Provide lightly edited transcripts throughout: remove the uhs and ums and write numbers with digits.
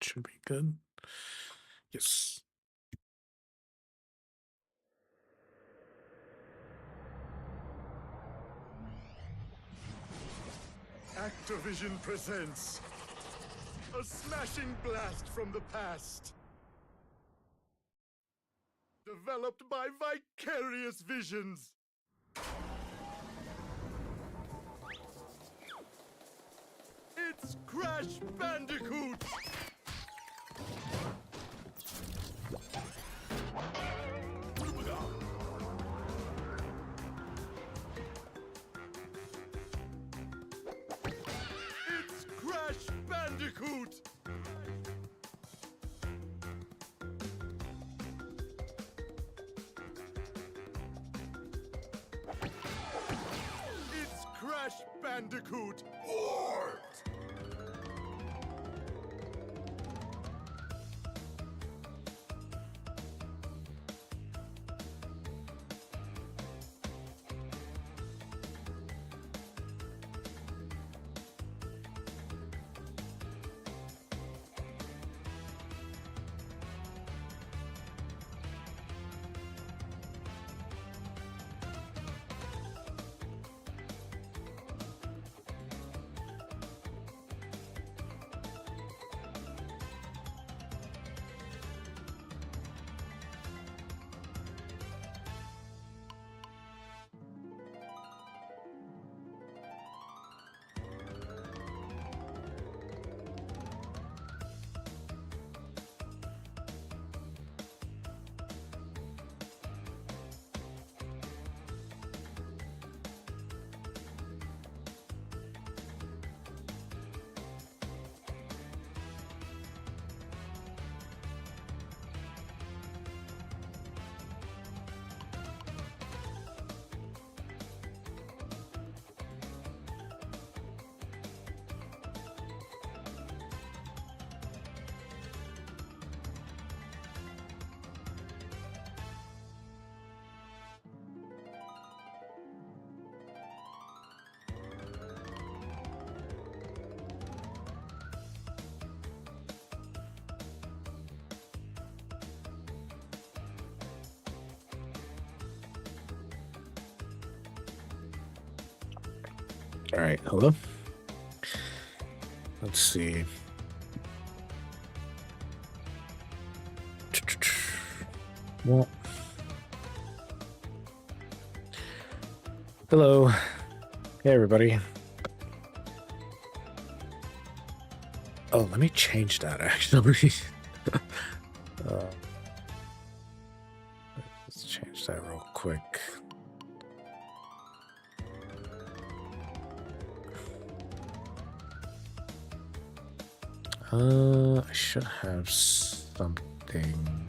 Should be good. Yes. Activision presents a smashing blast from the past. Developed by Vicarious Visions. It's Crash Bandicoot! It's Crash Bandicoot! It's Crash Bandicoot! Wart! All right, hello. Let's see. Well, hello. Hey, everybody. Oh, let me change that, actually. Let's change that real quick. I should have something.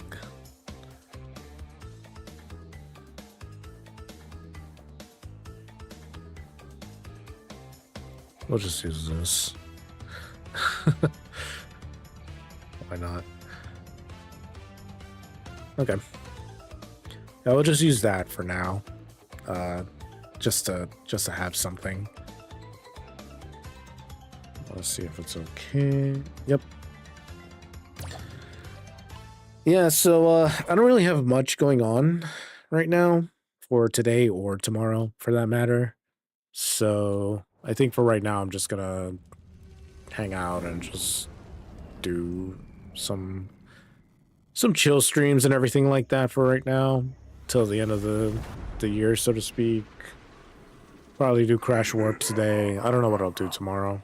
We'll just use this. Why not? Okay. Yeah, we'll just use that for now. Just to have something. Let's see if it's okay. Yep. Yeah, so I don't really have much going on right now for today or tomorrow, for that matter. So I think for right now, I'm just gonna hang out and just do some chill streams and everything like that for right now, till the end of the year, so to speak. Probably do Crash Warp today. I don't know what I'll do tomorrow.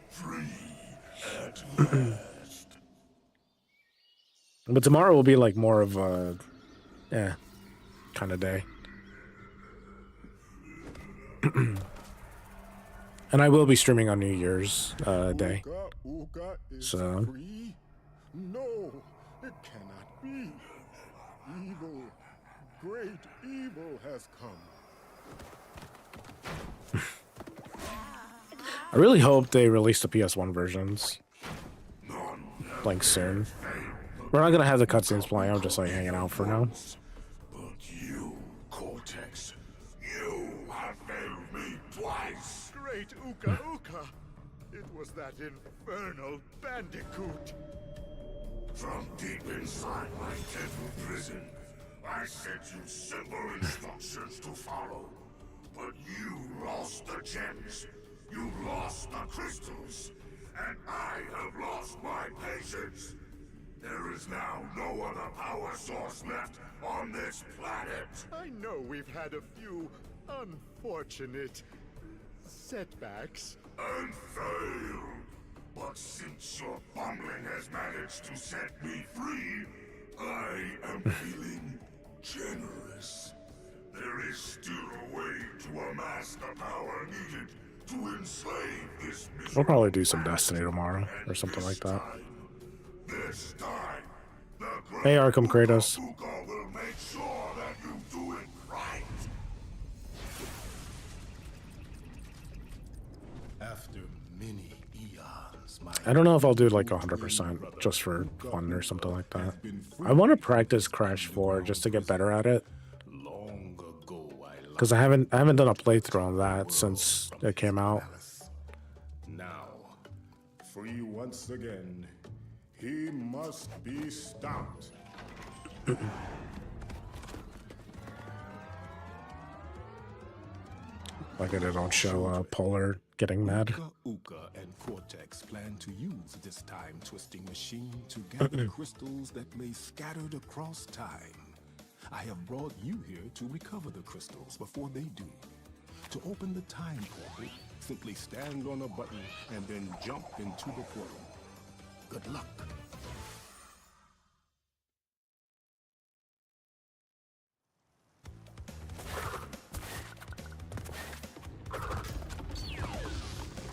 But tomorrow will be like more of a kind of day. And I will be streaming on New Year's Day. So no, it cannot be. Evil, great evil has come. I really hope they release the PS1 versions like soon. We're not gonna have the cutscenes playing. I'm just like hanging out for now. But you, Cortex, you have failed me twice. Great Uka Uka. It was that infernal Bandicoot. From deep inside my deadly prison, I sent you simple instructions to follow. But you lost the gems, you lost the crystals, and I have lost my patience. There is now no other power source left on this planet. I know we've had a few unfortunate setbacks. And failed. But since your bumbling has managed to set me free, I am feeling generous. There is still a way to amass the power needed to enslave this miserable We'll probably do some planet. Destiny tomorrow or And something like this that. time, this time, the Hey, great Arkham Kratos. Uga will make sure that you do it right. After many eons, my I don't know if I'll do like 100% just for fun or something like that. I want to practice Crash 4 just to get better at it, long ago I because I haven't done a playthrough on that since it came out. now Free once again. He must be stopped. Like I don't show Polar getting mad. Uka and Cortex plan to use this time-twisting machine to gather crystals that lay scattered across time. I have brought you here to recover the crystals before they do. To open the time portal, simply stand on a button and then jump into the portal. Good luck.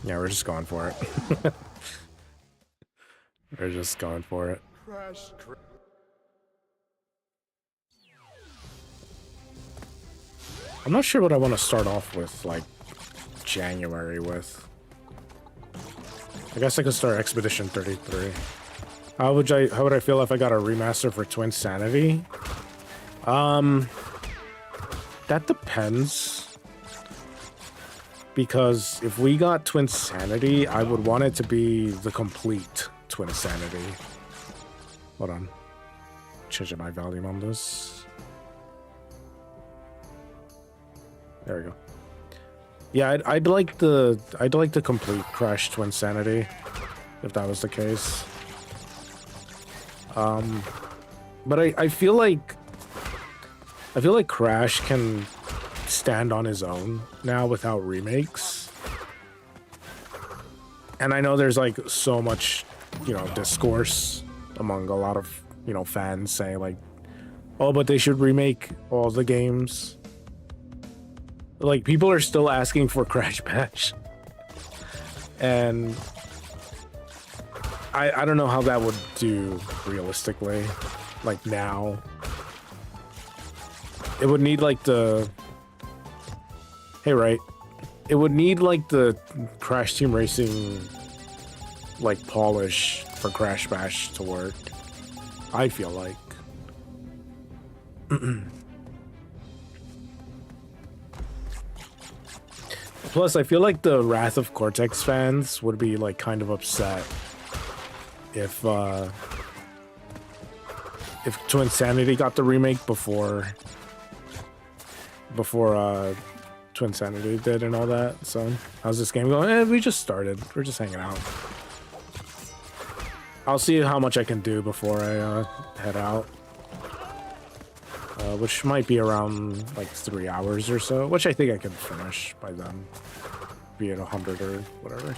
Yeah, we're just going for it. We're just going for it. Crash. I'm not sure what I want to start off with, like, January with. I guess I could start Expedition 33. How would I feel if I got a remaster for Twin Sanity? That depends. Because if we got Twin Sanity, I would want it to be the complete Twin Sanity. Hold on. Changing my volume on this. There we go. Yeah, I'd like the complete Crash Twin Sanity, if that was the case. But I feel like Crash can stand on his own now without remakes. And I know there's like so much, discourse among a lot of, fans saying like, oh, but they should remake all the games. Like, people are still asking for Crash Bash. And I don't know how that would do realistically. Like, now. It would need, like, the... Hey, right. It would need, like, the Crash Team Racing, like, polish for Crash Bash to work. I feel like. Plus, I feel like the Wrath of Cortex fans would be, like, kind of upset if Twin Sanity got the remake before Twin Sanity did and all that. So, how's this game going? We just started. We're just hanging out. I'll see how much I can do before I head out. Which might be around like 3 hours or so, which I think I can finish by then, be it 100 or whatever.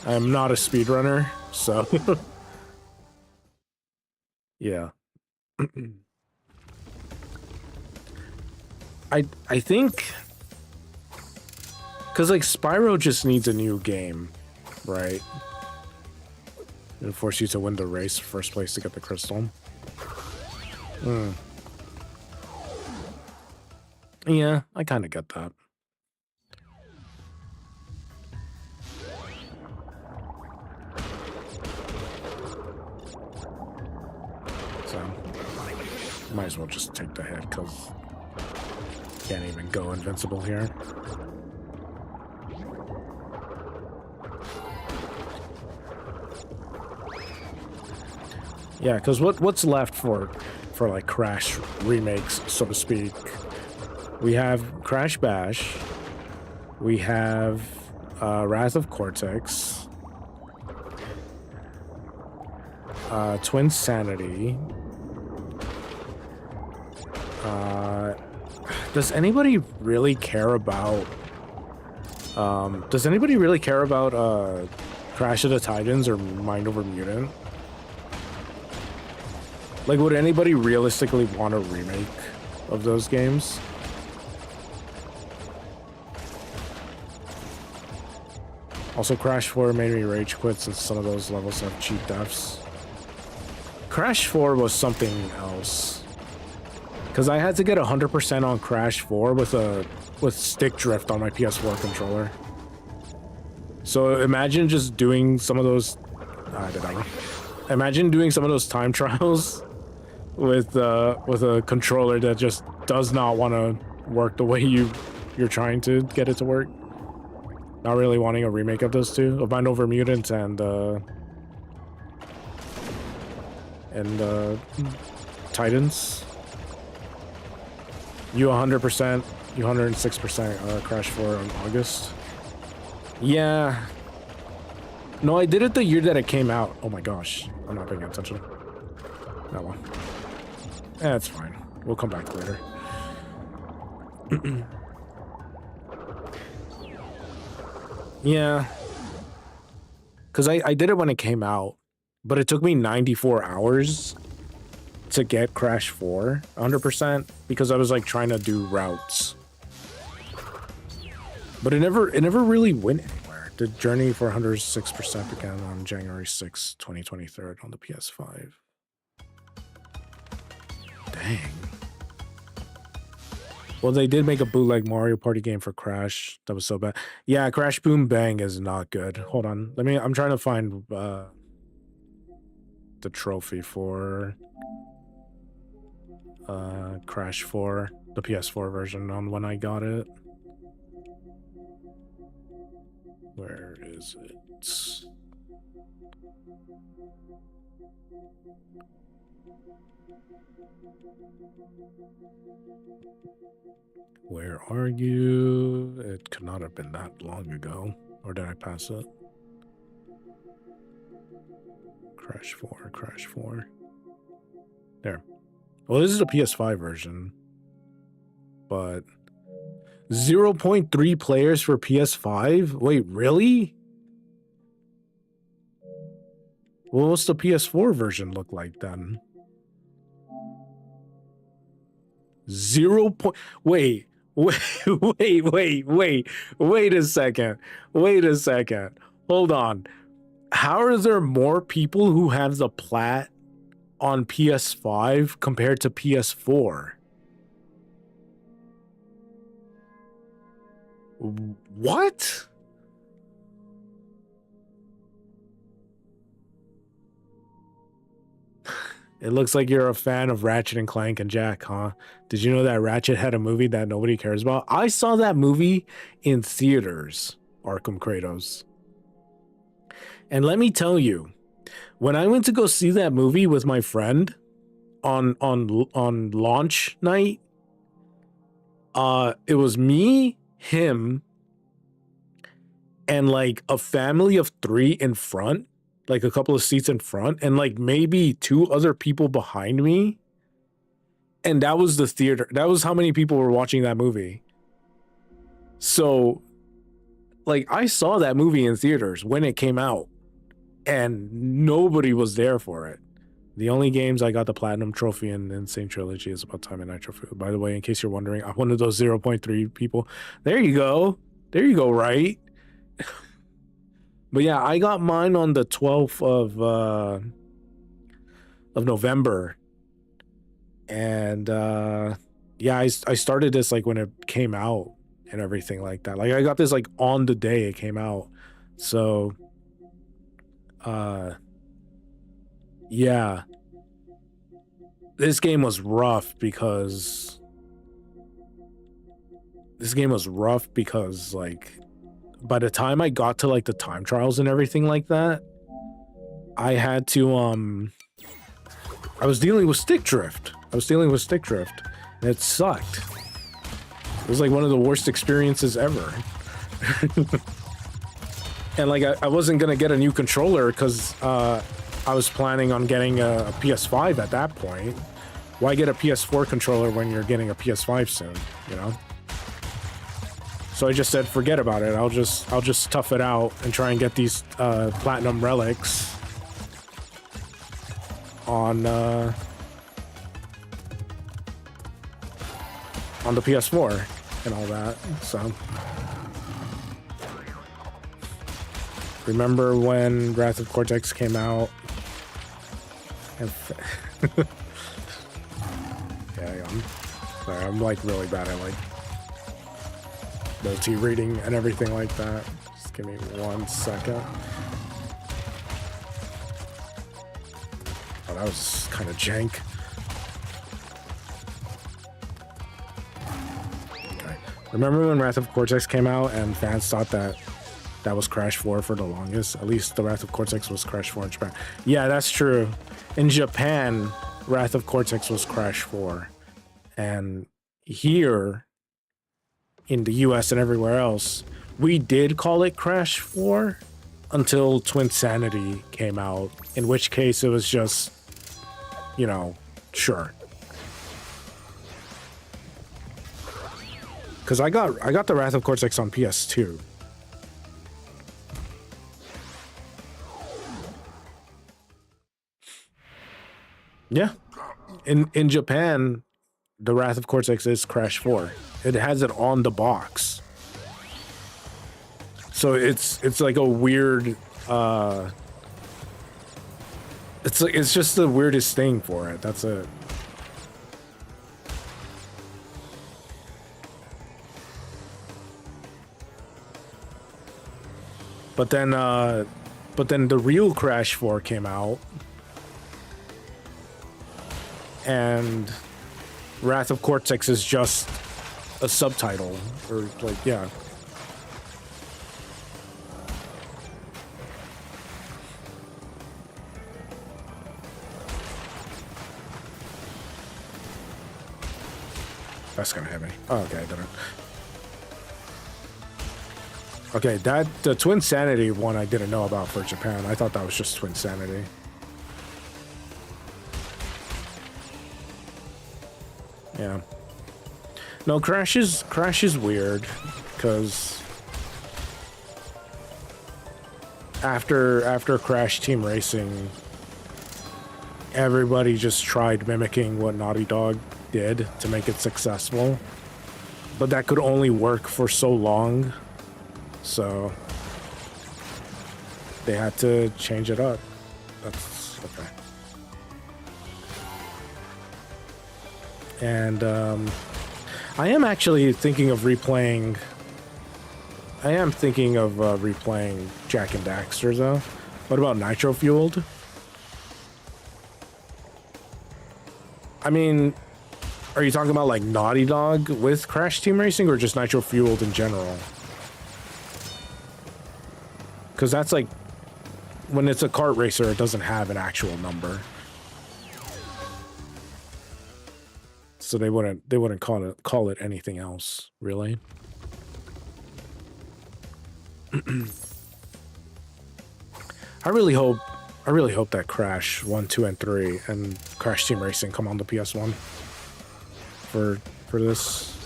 I'm not a speedrunner, so yeah. I think because like Spyro just needs a new game, right? And force you to win the race first place to get the crystal. Yeah, I kind of get that. So, might as well just take the hit, because can't even go invincible here. Yeah, because what's left for like Crash remakes, so to speak? We have Crash Bash. We have Wrath of Cortex. Twin Sanity. Does anybody really care about Crash of the Titans or Mind Over Mutant? Like, would anybody realistically want a remake of those games? Also, Crash 4 made me rage quit since some of those levels have cheap deaths. Crash 4 was something else. Because I had to get 100% on Crash 4 with stick drift on my PS4 controller. So imagine just doing some of those... Imagine doing some of those time trials with a controller that just does not want to work the way you're trying to get it to work. Not really wanting a remake of those two, of Mind Over Mutant and Titans. You 100%, you 106% Crash 4 in August. Yeah. No, I did it the year that it came out. Oh my gosh, I'm not paying attention. That one. Eh, it's fine. We'll come back later. Yeah. Because I did it when it came out, but it took me 94 hours to get Crash 4 100% because I was like trying to do routes. But it never really went anywhere. The journey for 106% began on January 6, 2023 on the PS5. Dang. Well, they did make a bootleg Mario Party game for Crash. That was so bad. Yeah, Crash Boom Bang is not good. Hold on. I'm trying to find the trophy for Crash 4, the PS4 version on when I got it. Where is it? Where are you? It could not have been that long ago. Or did I pass it? Crash 4, Crash 4. There. Well, this is the PS5 version. But 0.3 players for PS5? Wait, really? Well, what's the PS4 version look like then? 0. Wait a second. Wait a second. Hold on. How are there more people who have the plat on PS5 compared to PS4? What? It looks like you're a fan of Ratchet and Clank and Jack, huh? Did you know that Ratchet had a movie that nobody cares about? I saw that movie in theaters, Arkham Kratos. And let me tell you, when I went to go see that movie with my friend on launch night, it was me, him, and like a family of 3 in front. Like a couple of seats in front and like maybe 2 other people behind me. And that was the theater. That was how many people were watching that movie. So like I saw that movie in theaters when it came out and nobody was there for it. The only games I got the Platinum Trophy in Insane Trilogy is About Time and Nitro. By the way, in case you're wondering, I'm one of those 0.3 people. There you go. There you go, right? But yeah, I got mine on the 12th of November. And yeah, I started this like when it came out and everything like that. Like I got this like on the day it came out. So yeah. This game was rough because like by the time I got to like the time trials and everything like that, I had to I was dealing with stick drift. And it sucked. It was like one of the worst experiences ever. And like I wasn't gonna get a new controller because I was planning on getting a PS5 at that point. Why get a PS4 controller when you're getting a PS5 soon, you know? So I just said, forget about it. I'll just tough it out and try and get these platinum relics on the PS4 and all that. So remember when Wrath of Cortex came out? And yeah, I'm like really bad at like multi-reading and everything like that. Just give me 1 second. Oh, that was kind of jank. Okay. Remember when Wrath of Cortex came out and fans thought that was Crash 4 for the longest? At least the Wrath of Cortex was Crash 4 in Japan. Yeah, that's true. In Japan, Wrath of Cortex was Crash 4. And here in the US and everywhere else, we did call it Crash 4 until Twinsanity came out, in which case it was just, you know, sure. Because I got the Wrath of Cortex on PS2. Yeah. In Japan, the Wrath of Cortex is Crash 4. It has it on the box. So it's like a weird it's just the weirdest thing for it. That's it. But then the real Crash 4 came out. And Wrath of Cortex is just a subtitle, or like, yeah. That's gonna hit me. Oh, okay, I didn't. Okay, the Twinsanity one I didn't know about for Japan. I thought that was just Twinsanity. Yeah. No, Crash is weird because after Crash Team Racing, everybody just tried mimicking what Naughty Dog did to make it successful, but that could only work for so long, so they had to change it up. That's okay. And I am actually thinking of replaying. Replaying Jak and Daxter though. What about Nitro Fueled? I mean, are you talking about like Naughty Dog with Crash Team Racing or just Nitro Fueled in general? Because that's like, when it's a kart racer, it doesn't have an actual number. So they wouldn't call it anything else, really. I really hope that Crash 1, 2, and 3 and Crash Team Racing come on the PS1 for this.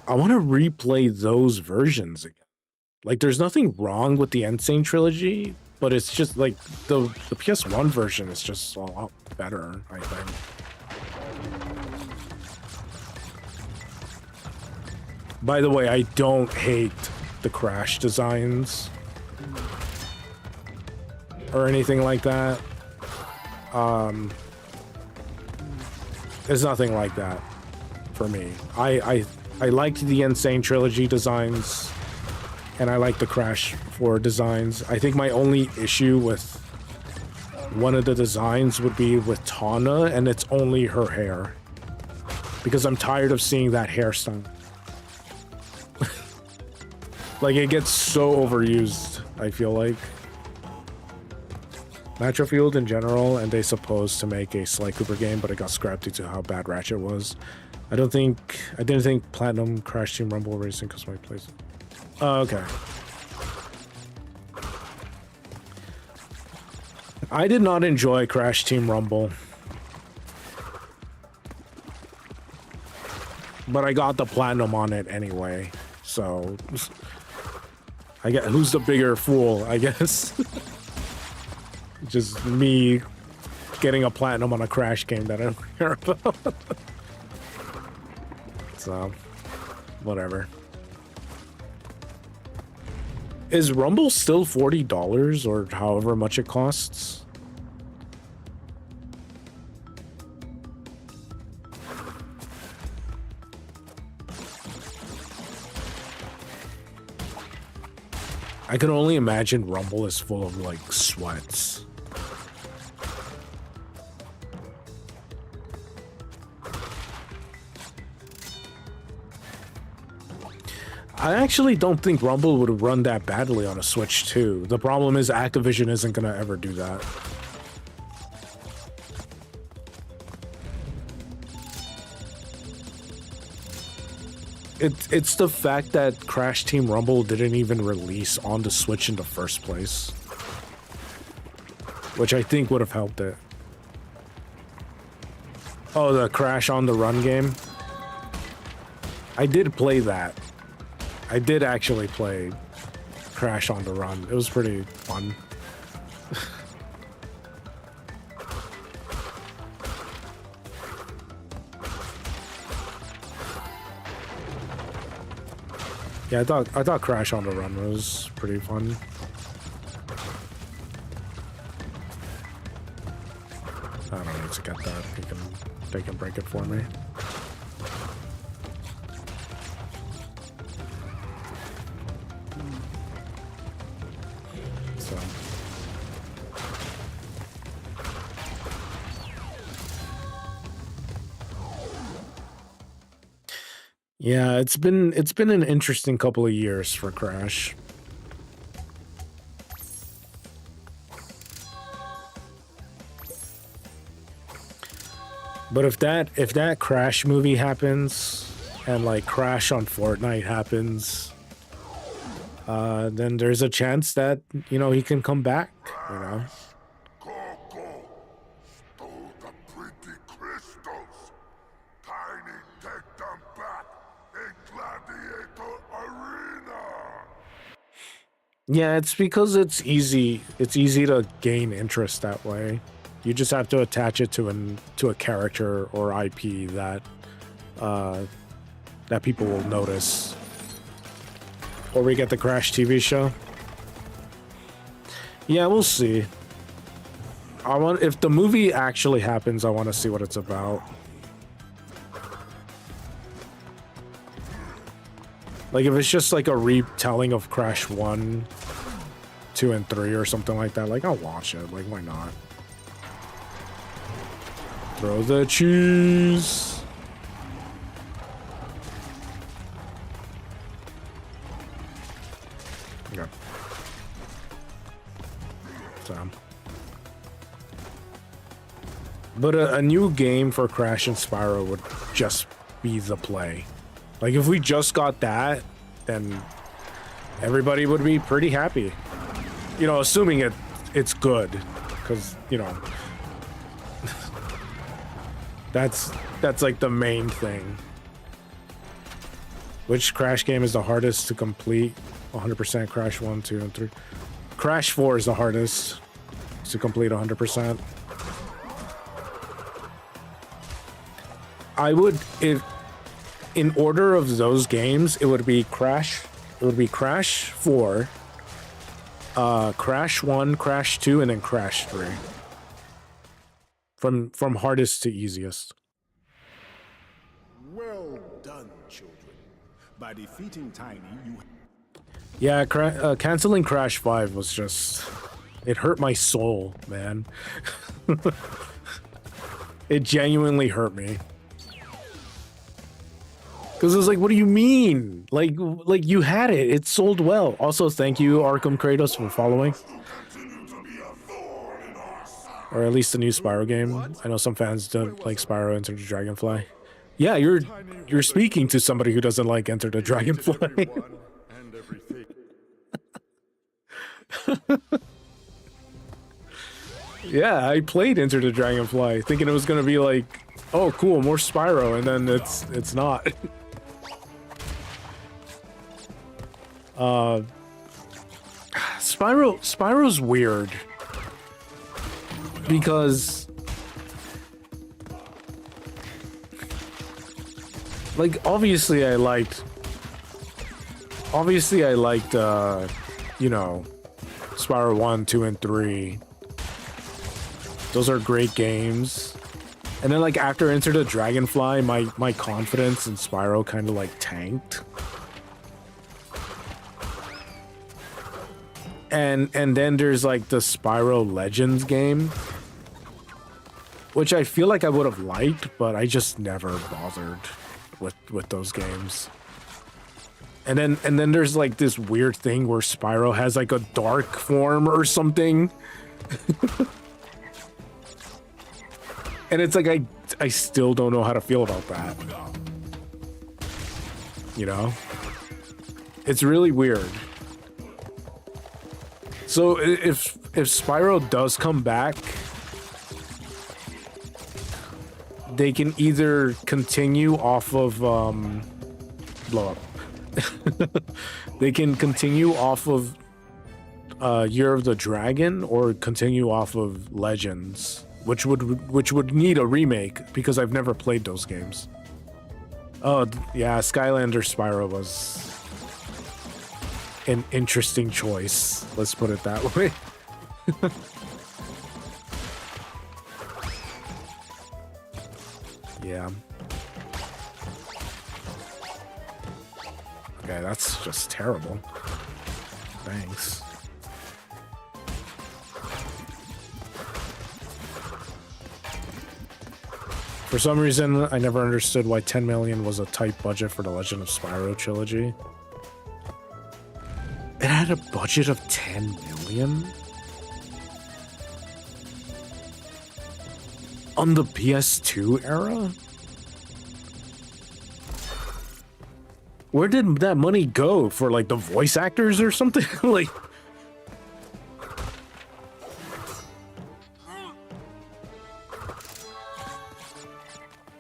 I want to replay those versions again. Like, there's nothing wrong with the Insane trilogy, but it's just like the PS1 version is just a lot better, I think. By the way, I don't hate the Crash designs or anything like that. There's nothing like that for me. I liked the Insane trilogy designs, and I like the Crash 4 designs. I think my only issue with one of the designs would be with Tana, and it's only her hair, because I'm tired of seeing that hairstyle. Like, it gets so overused, I feel like. Nitro Fueled in general, and they supposed to make a Sly Cooper game, but it got scrapped due to how bad Ratchet was. I didn't think Platinum Crash Team Rumble Racing customized plays. Oh, okay. I did not enjoy Crash Team Rumble, but I got the platinum on it anyway. So I get who's the bigger fool, I guess. Just me getting a platinum on a Crash game that I don't care about. So, whatever. Is Rumble still $40 or however much it costs? I can only imagine Rumble is full of like sweats. I actually don't think Rumble would run that badly on a Switch 2. The problem is Activision isn't gonna ever do that. It's the fact that Crash Team Rumble didn't even release on the Switch in the first place, which I think would have helped it. Oh, the Crash on the Run game? I did play that. I did actually play Crash on the Run. It was pretty fun. Yeah, I thought Crash on the Run was pretty fun. I don't need to get that. They can break it for me. So yeah, it's been an interesting couple of years for Crash. But if that Crash movie happens and like Crash on Fortnite happens, then there's a chance that, you know, he can come back, you know. Coco stole the pretty crystals. Tiny, take them back in Gladiator Arena. Yeah, it's because it's easy to gain interest that way. You just have to attach it to a character or IP that that people will notice. Or we get the Crash TV show. Yeah, we'll see. If the movie actually happens, I want to see what it's about. Like if it's just like a retelling of Crash 1, 2, and 3 or something like that, like I'll watch it. Like why not? Throw the cheese. Okay. So. But a new game for Crash and Spyro would just be the play. Like if we just got that, then everybody would be pretty happy. You know, assuming it's good, because you know. That's like the main thing. Which Crash game is the hardest to complete? 100% Crash 1, 2, and 3. Crash 4 is the hardest to complete 100%. I would, if in order of those games, it would be Crash 4, Crash 1, Crash 2, and then Crash 3. From hardest to easiest. Well done, children. By defeating Tiny, you... Yeah, canceling Crash 5 was just... It hurt my soul, man. It genuinely hurt me. Because it was like, what do you mean? Like you had it. It sold well. Also, thank you, Arkham Kratos, for following. Continue to be a thorn in our or at least the new Spyro game. I know some fans don't like Spyro Enter the Dragonfly. Yeah, you're speaking to somebody who doesn't like Enter the Dragonfly. Everyone and everything. Yeah, I played Enter the Dragonfly thinking it was gonna be like, oh cool, more Spyro, and then it's not. Spyro's weird because like obviously I liked you know, Spyro 1, 2, and 3. Those are great games. And then like after Enter the Dragonfly, my confidence in Spyro kind of like tanked. And then there's like the Spyro Legends game, which I feel like I would have liked, but I just never bothered with those games. And then there's like this weird thing where Spyro has like a dark form or something. And it's like I still don't know how to feel about that. You know? It's really weird. So if Spyro does come back, they can either continue off of blow up. They can continue off of Year of the Dragon or continue off of Legends, which would need a remake because I've never played those games. Oh yeah, Skylander Spyro was an interesting choice. Let's put it that way. Yeah. Okay, that's just terrible. Thanks. For some reason, I never understood why 10 million was a tight budget for the Legend of Spyro trilogy. It had a budget of 10 million? On the PS2 era? Where did that money go? For like the voice actors or something? Like...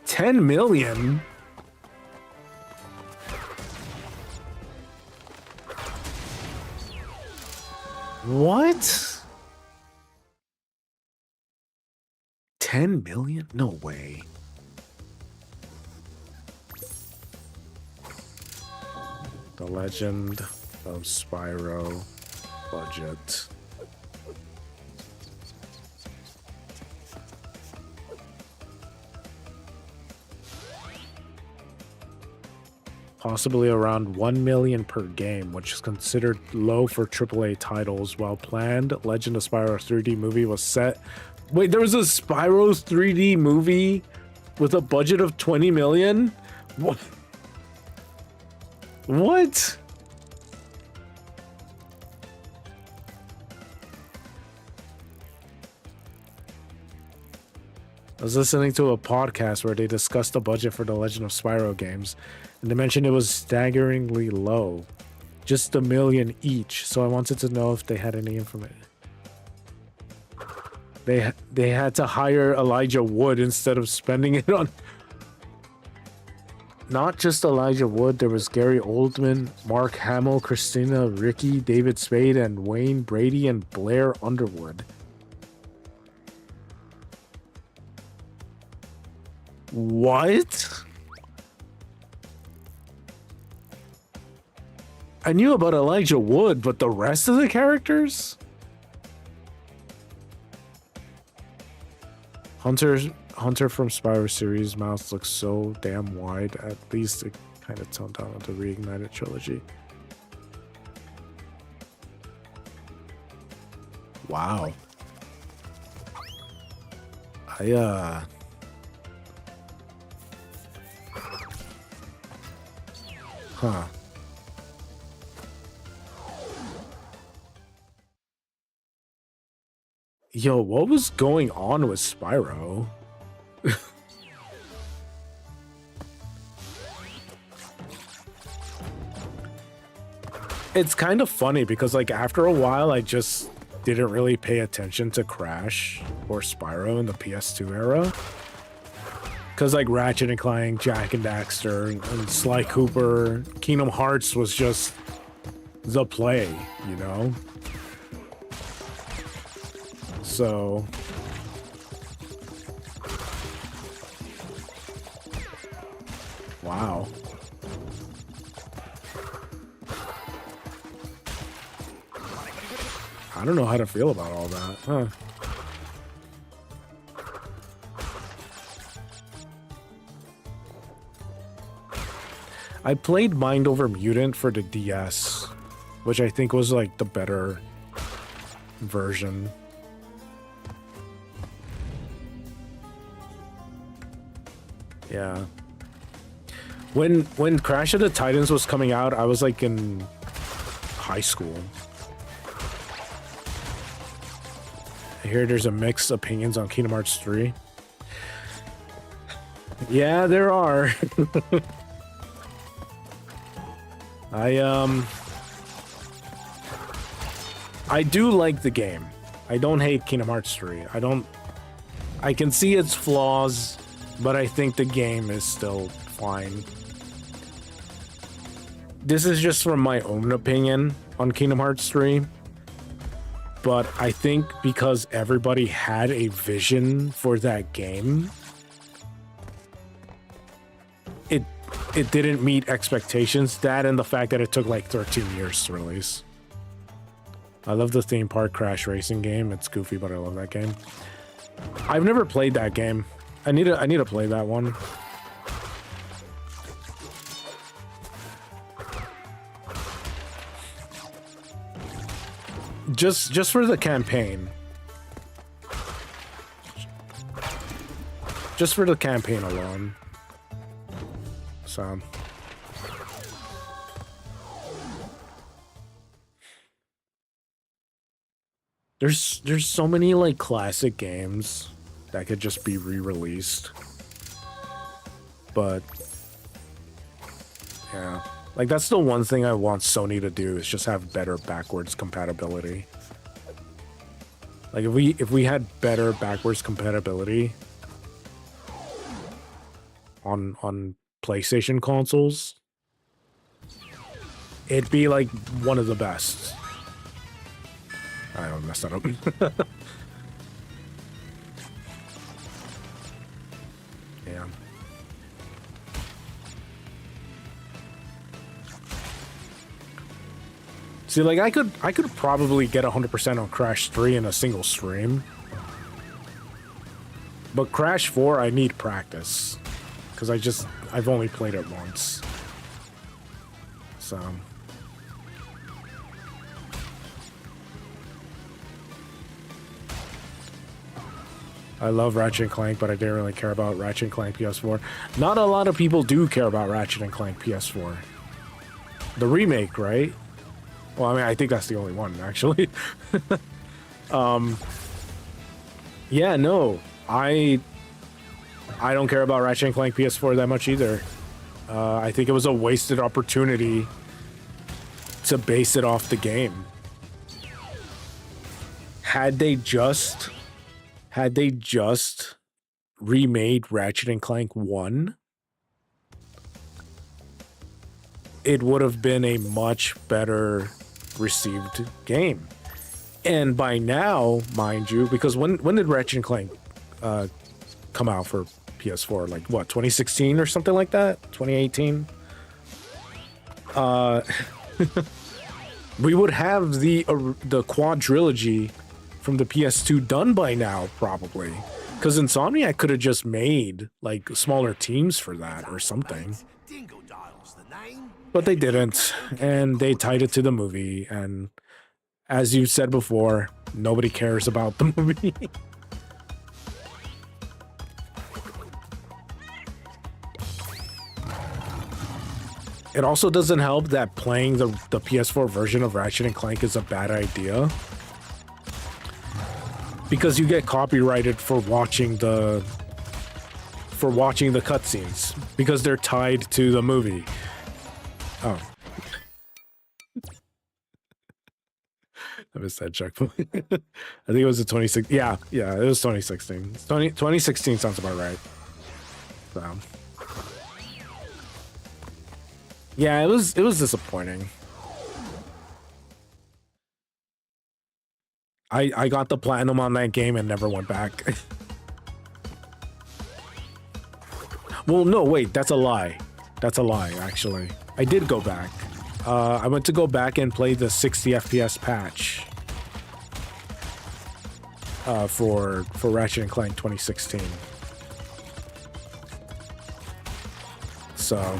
$10 million? What? 10 million? No way. The Legend of Spyro budget. Possibly around 1 million per game, which is considered low for AAA titles. While planned, Legend of Spyro 3D movie was set. Wait, there was a Spyro 3D movie with a budget of 20 million? What? What? I was listening to a podcast where they discussed the budget for the Legend of Spyro games, and they mentioned it was staggeringly low. Just $1 million each, so I wanted to know if they had any information. They had to hire Elijah Wood instead of spending it on... Not just Elijah Wood, there was Gary Oldman, Mark Hamill, Christina Ricci, David Spade, and Wayne Brady, and Blair Underwood. What? I knew about Elijah Wood, but the rest of the characters? Hunter from Spyro series mouth looks so damn wide. At least it kind of toned down with the Reignited trilogy. Wow. Huh. Yo, what was going on with Spyro? It's kind of funny because like after a while I just didn't really pay attention to Crash or Spyro in the PS2 era. Cause like Ratchet and Clank, Jak and Daxter, and Sly Cooper, Kingdom Hearts was just the play, you know? So wow. I don't know how to feel about all that, huh? I played Mind Over Mutant for the DS, which I think was like the better version. Yeah. When Crash of the Titans was coming out, I was like in high school. I hear there's a mixed opinions on Kingdom Hearts 3. Yeah, there are. I do like the game. I don't hate Kingdom Hearts 3. I can see its flaws, but I think the game is still fine. This is just from my own opinion on Kingdom Hearts 3. But I think because everybody had a vision for that game, it didn't meet expectations. That and the fact that it took like 13 years to release. I love the theme park Crash racing game. It's goofy, but I love that game. I've never played that game. I need to play that one. Just for the campaign. Just for the campaign alone. So there's so many like classic games that could just be re-released. But yeah, like that's the one thing I want Sony to do is just have better backwards compatibility. Like if we had better backwards compatibility on PlayStation consoles, it'd be like one of the best. I don't mess that up. Yeah. See, like I could probably get 100% on Crash 3 in a single stream. But Crash 4 I need practice. Because I've only played it once. So I love Ratchet and Clank, but I didn't really care about Ratchet and Clank PS4. Not a lot of people do care about Ratchet and Clank PS4. The remake, right? Well, I mean, I think that's the only one, actually. Yeah, no. I don't care about Ratchet and Clank PS4 that much either. I think it was a wasted opportunity to base it off the game. Had they just remade Ratchet and Clank 1, it would have been a much better received game. And by now, mind you, because when did Ratchet and Clank come out for PS4? Like what, 2016 or something like that? 2018? We would have the quadrilogy from the PS2 done by now, probably. Because Insomniac could have just made like smaller teams for that or something. But they didn't, and they tied it to the movie, and as you said before, nobody cares about the movie. It also doesn't help that playing the PS4 version of Ratchet and Clank is a bad idea. because you get copyrighted for watching the cutscenes because they're tied to the movie. Oh. I missed that checkpoint. I think it was a 2016. Yeah, it was 2016. 2016 sounds about right. So. Yeah, it was disappointing. I got the platinum on that game and never went back. Well, no, wait, that's a lie. That's a lie, actually. I did go back. I went to go back and play the 60 FPS patch for Ratchet and Clank 2016. So,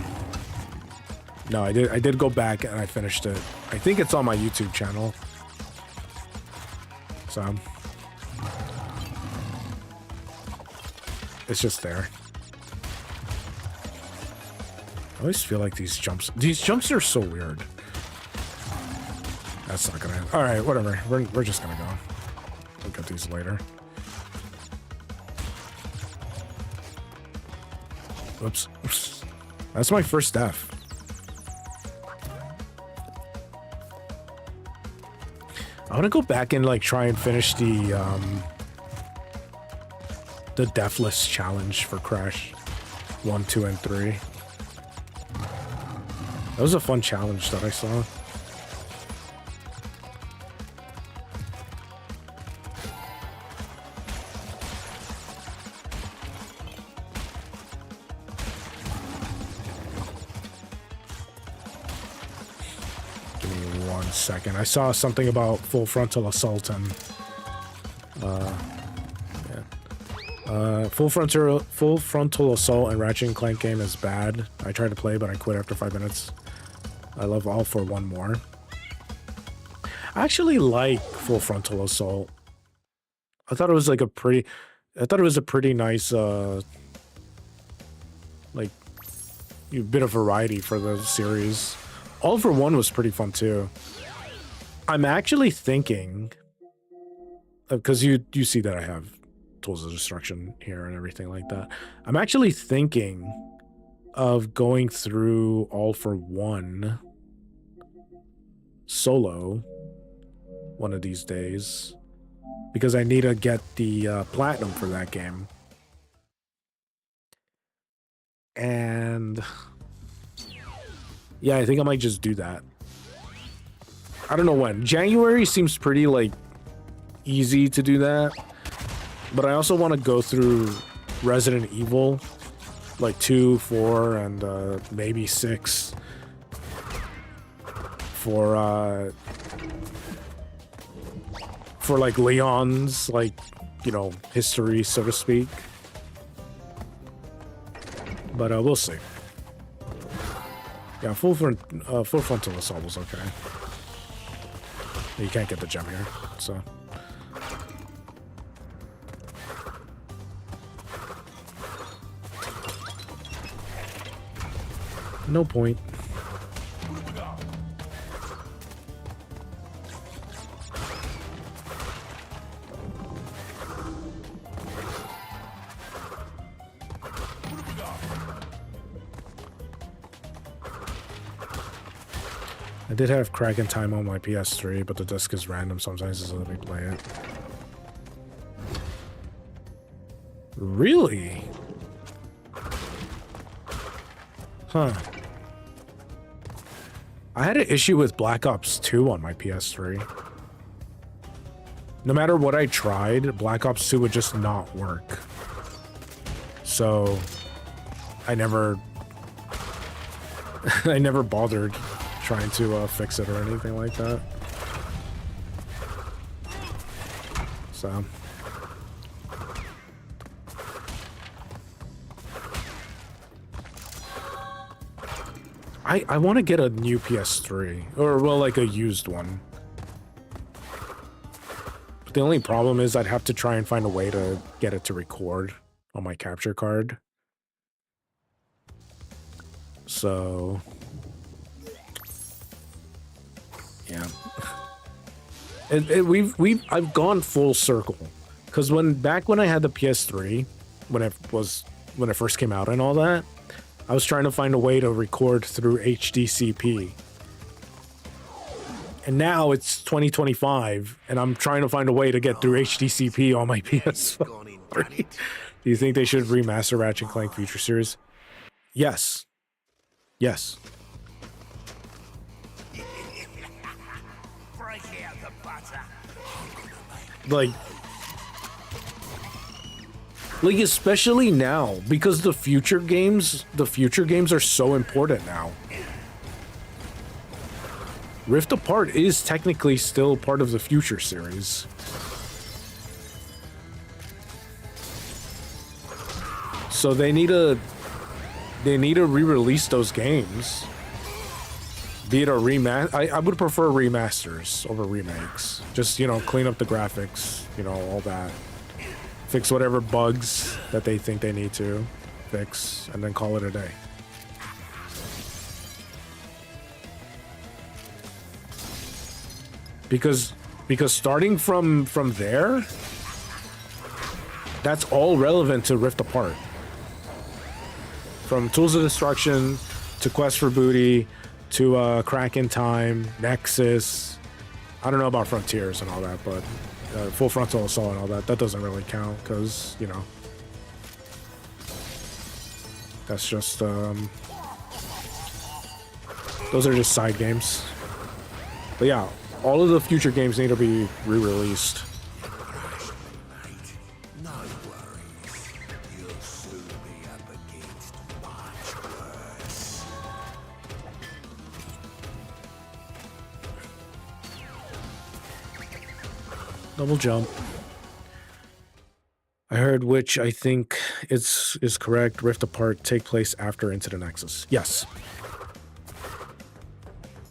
no, I did go back and I finished it. I think it's on my YouTube channel. So, it's just there. I always feel like these jumps are so weird. That's not gonna, all right, whatever. We're just gonna go. Look at these later. Whoops. That's my first death. I want to go back and like try and finish the Deathless challenge for Crash 1, 2, and 3. That was a fun challenge that I saw. Second, I saw something about Full Frontal Assault and Full Frontal Assault and Ratchet and Clank game is bad. I tried to play, but I quit after 5 minutes. I love All for One more. I actually like Full Frontal Assault. I thought it was like a pretty nice like bit of variety for the series. All for One was pretty fun too. I'm actually thinking, because you see that I have Tools of Destruction here and everything like that. I'm actually thinking of going through All for One solo one of these days, because I need to get the platinum for that game. And yeah, I think I might just do that. I don't know when. January seems pretty like easy to do that, but I also want to go through Resident Evil, like 2, 4, and maybe 6 for like Leon's, like, you know, history, so to speak. But we'll see. Yeah, Full Frontal Assault was okay. You can't get the gem here, so. No point. I did have Crack in Time on my PS3, but the disc is random sometimes, so let me play it. Really? Huh. I had an issue with Black Ops 2 on my PS3. No matter what I tried, Black Ops 2 would just not work. So I never bothered trying to fix it or anything like that. So I want to get a new PS3, or well, like a used one. But the only problem is I'd have to try and find a way to get it to record on my capture card. So yeah, I've gone full circle Because back when I had the PS3, when it first came out and all that, I was trying to find a way to record through HDCP. And now it's 2025, and I'm trying to find a way to get through HDCP on my PS3. Do you think they should remaster Ratchet & Clank Future Series? Yes. Yes. Like especially now, because the future games are so important now. Rift Apart is technically still part of the Future series. So they need to re-release those games. Be it a I would prefer remasters over remakes. Just, you know, clean up the graphics, you know, all that. Fix whatever bugs that they think they need to fix, and then call it a day. Because starting from there, that's all relevant to Rift Apart. From Tools of Destruction to Quest for Booty to Crack in Time, Nexus. I don't know about Frontiers and all that, but Full Frontal Assault and all that doesn't really count because, you know, that's just those are just side games. But yeah, all of the future games need to be re-released. No worries. You'll soon be up against much worse. Double jump. I heard, which I think is correct, Rift Apart take place after Into the Nexus. Yes.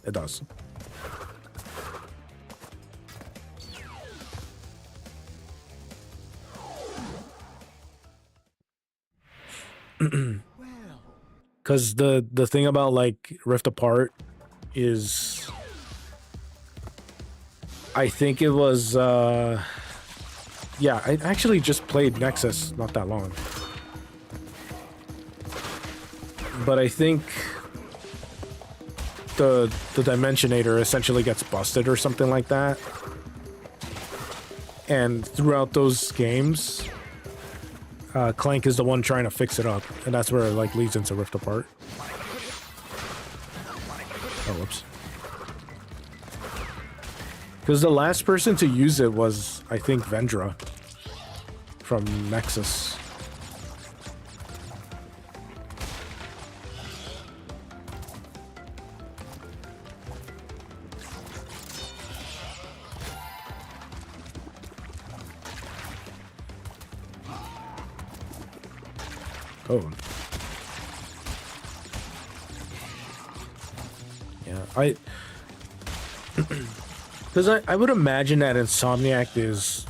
It does. Because the thing about like Rift Apart is, I think it was yeah, I actually just played Nexus not that long, but I think the Dimensionator essentially gets busted or something like that, and throughout those games Clank is the one trying to fix it up, and that's where it like leads into Rift Apart. Oh, whoops. Because the last person to use it was, I think, Vendra from Nexus. Oh. Yeah, because I would imagine that Insomniac is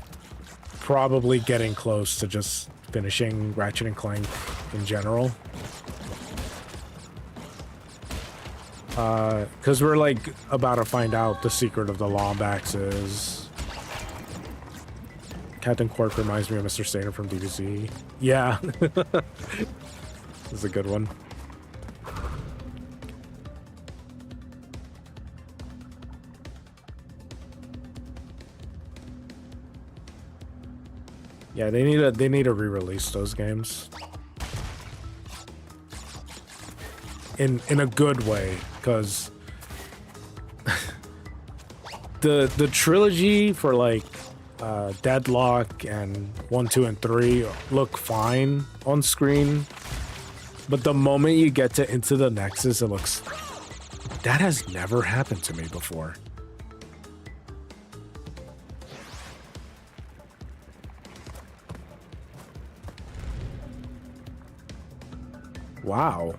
probably getting close to just finishing Ratchet and Clank in general. Because we're like about to find out the secret of the Lombaxes. Captain Quark reminds me of Mr. Stainer from DBZ. Yeah. This is a good one. Yeah, they need to re-release those games in a good way, because the trilogy for like Deadlock and 1, 2, and 3 look fine on screen, but the moment you get to Into the Nexus, it looks, that has never happened to me before. Wow.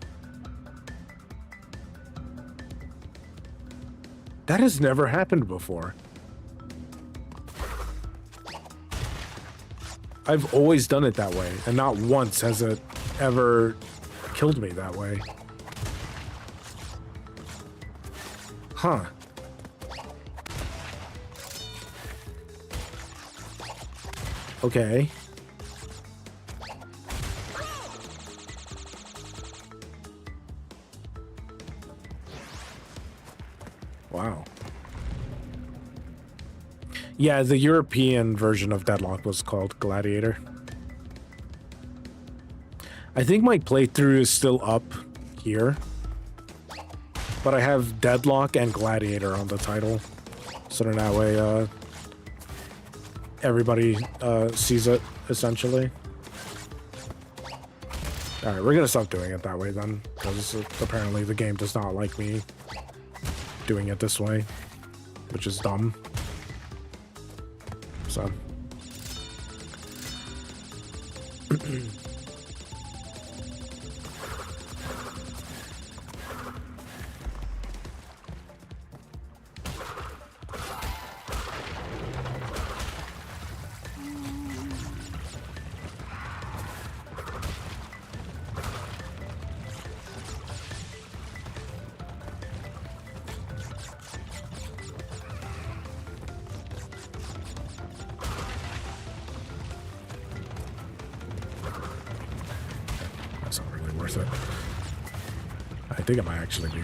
That has never happened before. I've always done it that way, and not once has it ever killed me that way. Huh. Okay. Wow. Yeah, the European version of Deadlock was called Gladiator. I think my playthrough is still up here, but I have Deadlock and Gladiator on the title, so then that way everybody sees it, essentially. Alright, we're gonna stop doing it that way then, because apparently the game does not like me doing it this way, which is dumb. So... I think it might actually be.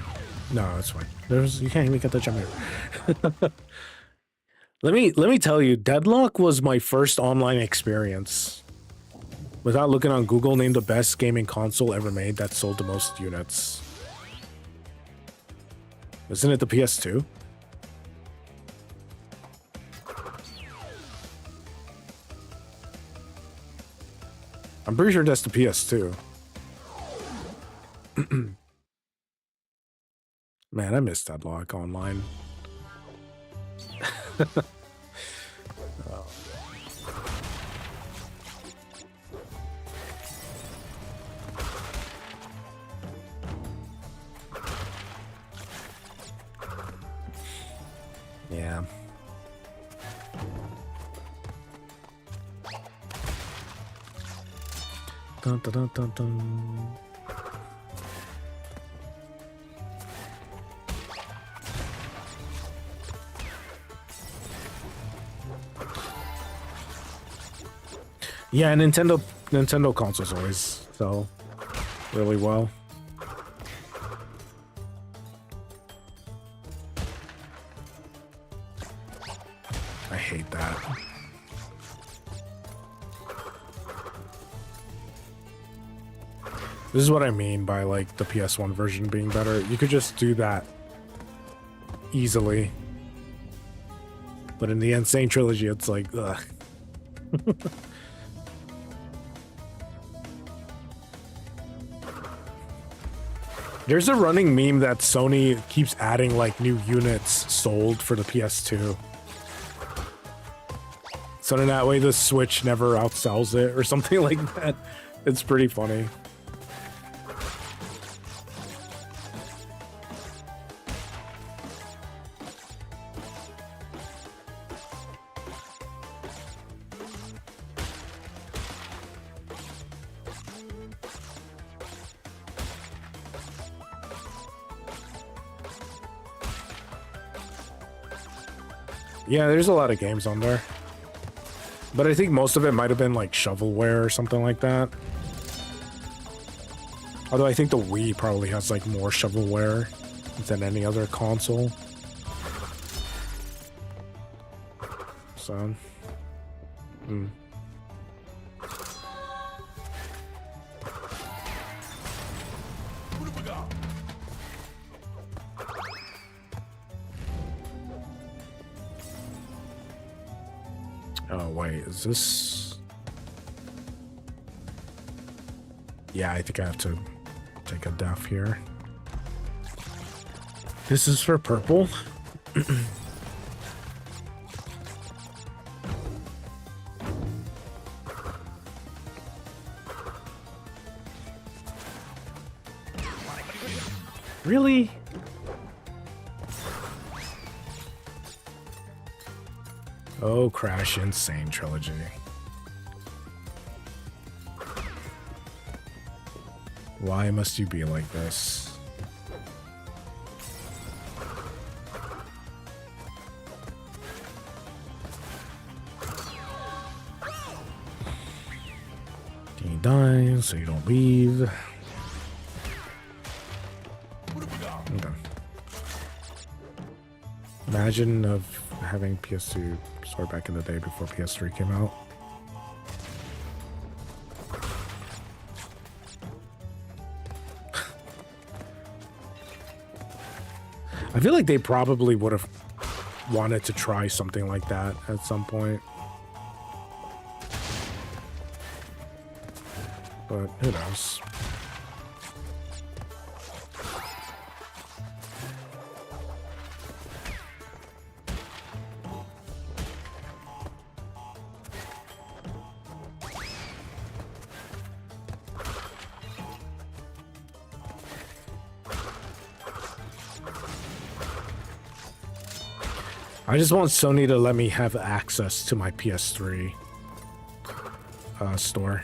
No, it's fine. You can't even get the jump here. Let me tell you, Deadlock was my first online experience. Without looking on Google, named the best gaming console ever made that sold the most units. Isn't it the PS2? I'm pretty sure that's the PS2. Man, I miss Deadlock online. Oh. Yeah. Dun, dun, dun, dun, dun. Yeah, Nintendo consoles always sell really well. I hate that. This is what I mean by like the PS1 version being better. You could just do that easily. But in the Insane Trilogy, it's like, ugh. There's a running meme that Sony keeps adding like new units sold for the PS2. So then that way the Switch never outsells it or something like that. It's pretty funny. Yeah, there's a lot of games on there. But I think most of it might have been like shovelware or something like that. Although I think the Wii probably has like more shovelware than any other console. So... Oh, wait, is this... Yeah, I think I have to take a death here. This is for purple. Really? Oh, Crash Insane Trilogy. Why must you be like this? me die so you don't leave. Okay. Imagine of having PS2 start back in the day before PS3 came out. I feel like they probably would have wanted to try something like that at some point. But who knows? I just want Sony to let me have access to my PS3 store.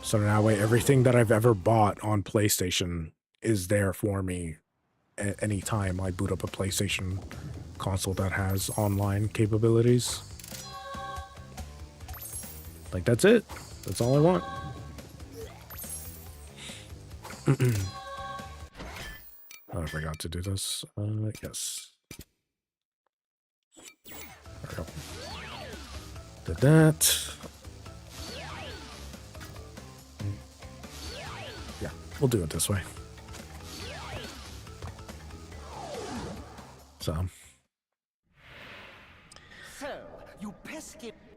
So that way everything that I've ever bought on PlayStation is there for me at any time I boot up a PlayStation console that has online capabilities. Like, that's it. That's all I want. Oh, I forgot to do this. Yes. There we go. Did that. Yeah, we'll do it this way.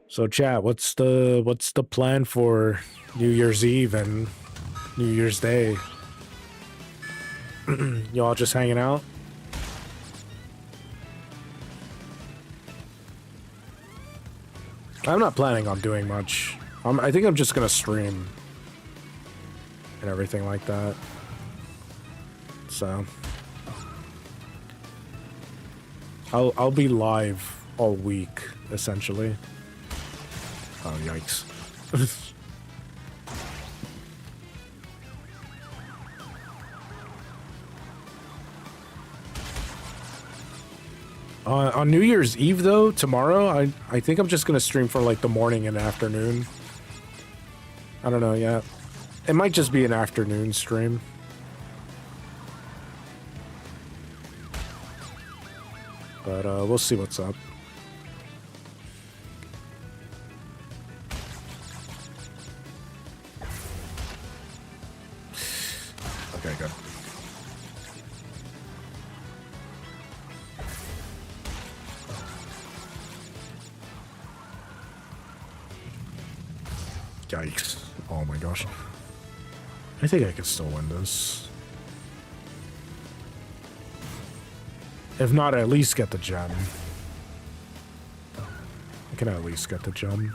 So chat, what's the plan for New Year's Eve and New Year's Day? Y'all just hanging out? I'm not planning on doing much. I think I'm just gonna stream and everything like that. So I'll be live all week essentially. Oh yikes. On New Year's Eve, though, tomorrow, I think I'm just going to stream for, like, the morning and afternoon. I don't know yet. It might just be an afternoon stream. But, we'll see what's up. Okay, good. Yikes. Oh my gosh. I think I can still win this. If not, at least get the gem. I can at least get the gem.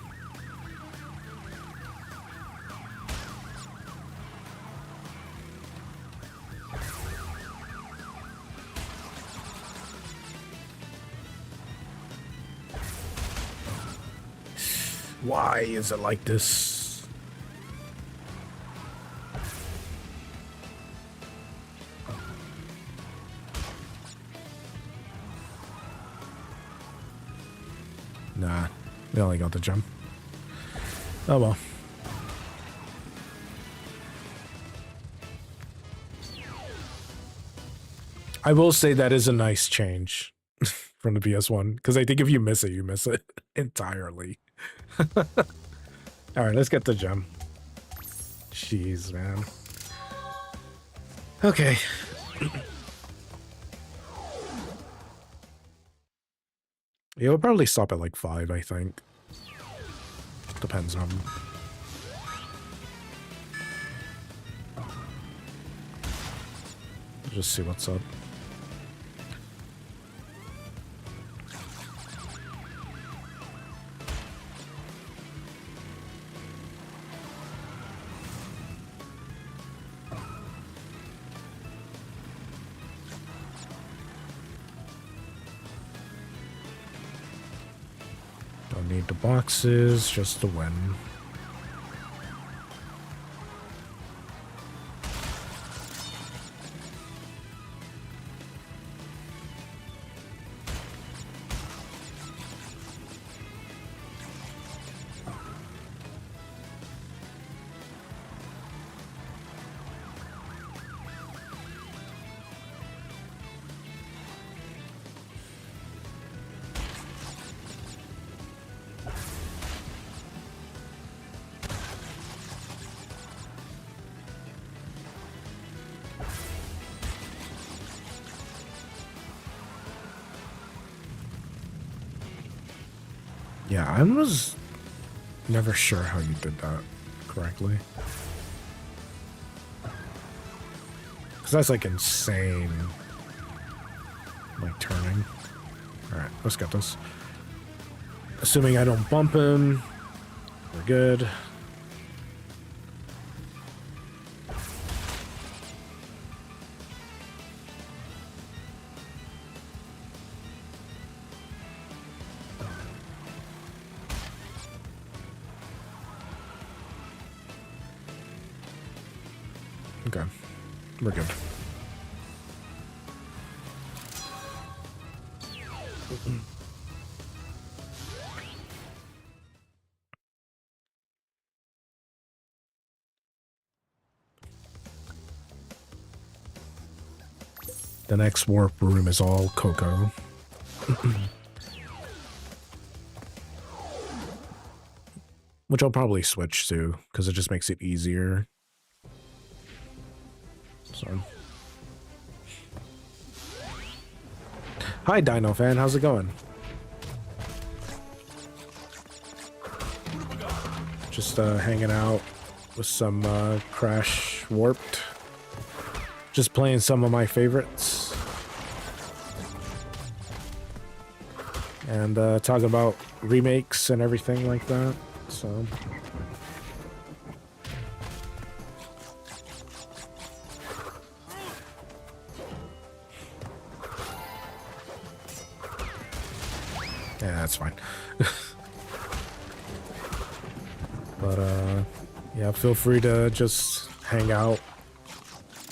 Why is it like this? Nah, they only got the gem. Oh well. I will say that is a nice change from the PS1, because I think if you miss it, you miss it entirely. Alright, let's get the gem. Jeez, man. Okay. Yeah, we'll probably stop at like 5, I think. Depends on... Just see what's up. Don't need the boxes, just to win. Yeah, I was never sure how you did that correctly. Because that's like insane. Like turning. Alright, let's get this. Assuming I don't bump him, we're good. Okay, we're good. The next warp room is all Coco. Which I'll probably switch to, because it just makes it easier. So. Hi, Dino fan. How's it going? Just hanging out with some Crash Warped. Just playing some of my favorites. And talking about remakes and everything like that. So. Yeah, that's fine. But, yeah, feel free to just hang out.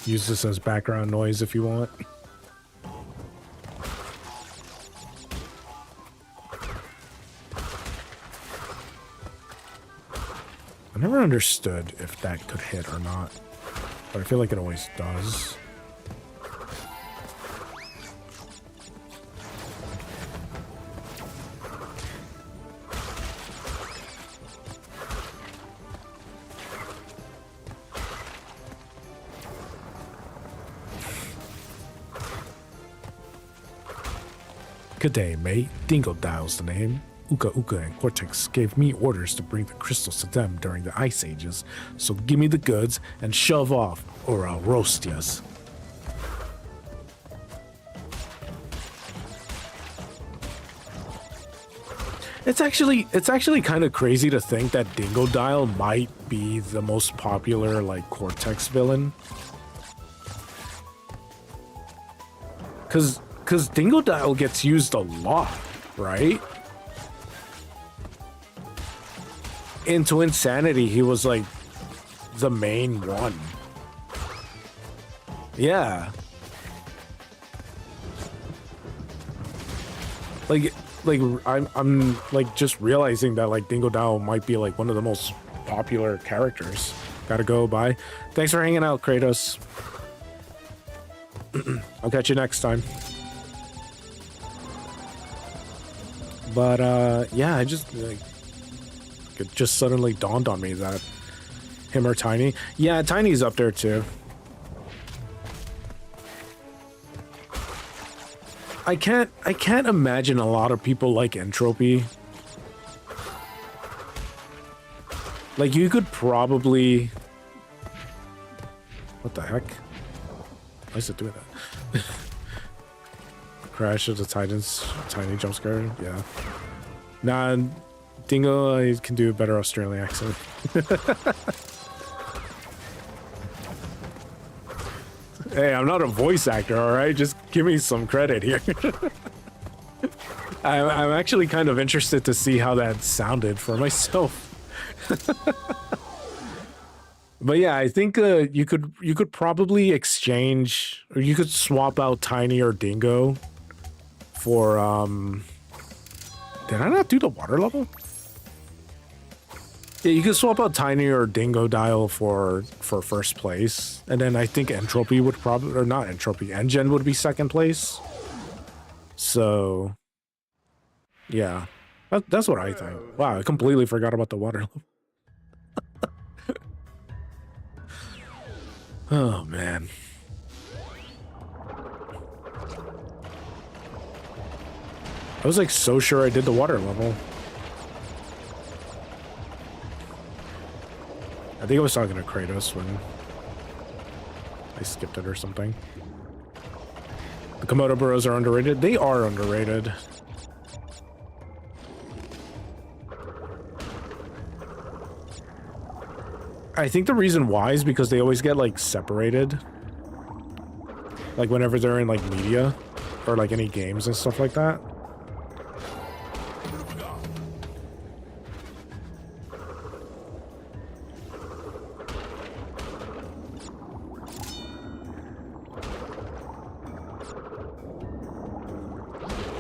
Use this as background noise if you want. I never understood if that could hit or not, but I feel like it always does. Good day, mate. Dingodile's the name. Uka Uka and Cortex gave me orders to bring the crystals to them during the Ice Ages, so give me the goods and shove off, or I'll roast yas. It's actually kind of crazy to think that Dingodile might be the most popular, like, Cortex villain. Cause Dingodile gets used a lot, right? In Twin Sanity, he was like the main one. Yeah. Like I'm like just realizing that like Dingodile might be like one of the most popular characters. Gotta go, bye. Thanks for hanging out, Kratos. I'll catch you next time. But yeah, I just like it just suddenly dawned on me that him or Tiny. Yeah, Tiny's up there too. I can't imagine a lot of people like Entropy. Like you could probably. What the heck? Why is it doing that? Crash of the Titans, Tiny jump scare. Yeah. Nah, Dingo, I can do a better Australian accent. Hey, I'm not a voice actor, all right? Just give me some credit here. I'm actually kind of interested to see how that sounded for myself. But yeah, I think you could probably exchange, or you could swap out Tiny or Dingo for did I not do the water level? Yeah, you could swap out Tiny or Dingodile for first place, and then I think Entropy would probably, or not Entropy, Engen would be second place. So yeah, that's what I think. Wow, I completely forgot about the water level. Oh man. I was like so sure I did the water level. think I was talking to Kratos when I skipped it or something. The Komodo Bros are underrated. They are underrated. I think the reason why is because they always get like separated. Like whenever they're in like media or like any games and stuff like that.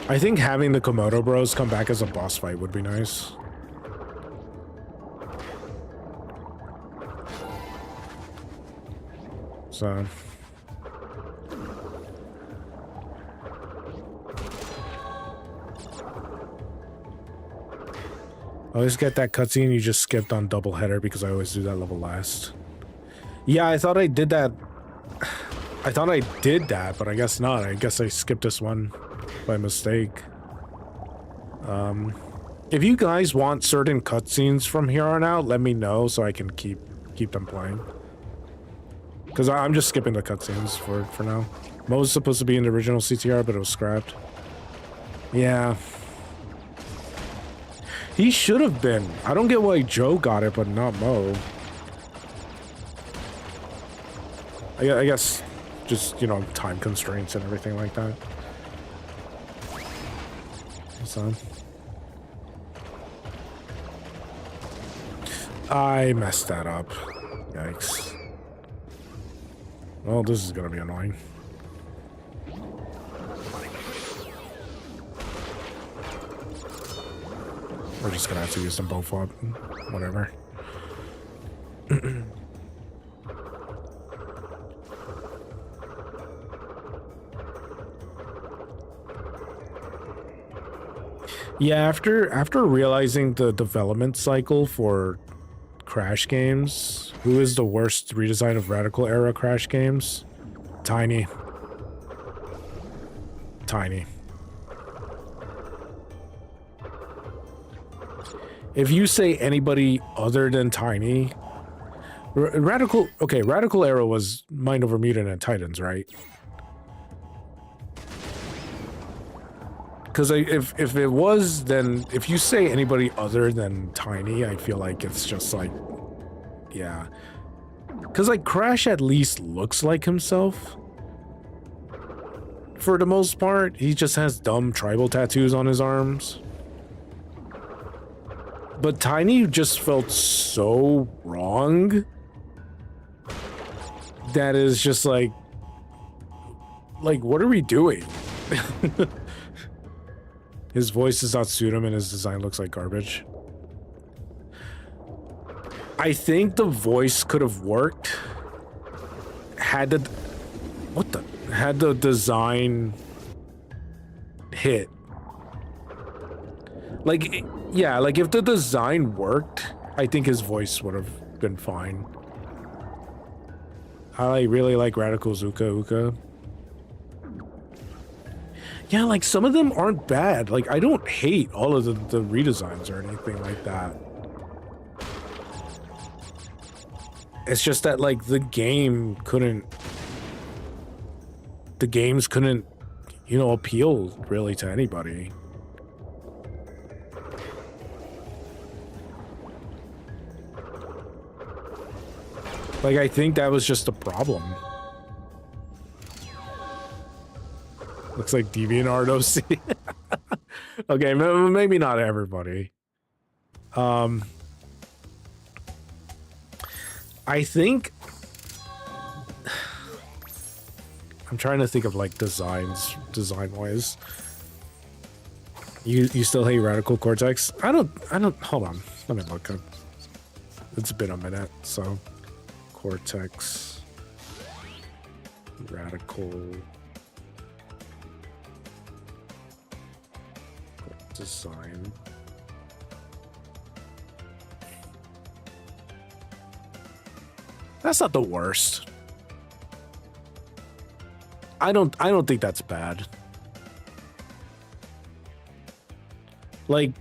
I think having the Komodo Bros come back as a boss fight would be nice. So I always get that cutscene you just skipped on double header because I always do that level last. Yeah, I thought I did that. I thought I did that, but I guess not. I guess I skipped this one by mistake. If you guys want certain cutscenes from here on out, let me know so I can keep them playing. Because I'm just skipping the cutscenes for now. Mo was supposed to be in the original CTR, but it was scrapped. Yeah. He should have been. I don't get why Joe got it, but not Mo. I guess just, you know, time constraints and everything like that. So. I messed that up. Yikes. Well, this is gonna be annoying. We're just gonna have to use them both up. Whatever. Yeah, after realizing the development cycle for Crash games, who is the worst redesign of Radical era Crash games? Tiny. Tiny. If you say anybody other than Tiny, Radical era was Mind Over Mutant and Titans, right? Because if it was, then if you say anybody other than Tiny, I feel like it's just like, yeah. Because like Crash at least looks like himself. For the most part, he just has dumb tribal tattoos on his arms. But Tiny just felt so wrong. That is just like what are we doing? His voice does not suit him and his design looks like garbage. I think the voice could have worked had the design hit. Like, yeah, like if the design worked, I think his voice would have been fine. I really like Radical Zuka Uka. Yeah, like some of them aren't bad. Like I don't hate all of the redesigns or anything like that. It's just that like the games couldn't, you know, appeal really to anybody. Like I think that was just a problem. Looks like DeviantArt OC. Okay, maybe not everybody. I think I'm trying to think of like design-wise. You still hate Radical Cortex? I don't hold on. Let me look up. It's been a minute, so Cortex Radical design. That's not the worst. I don't think that's bad. Like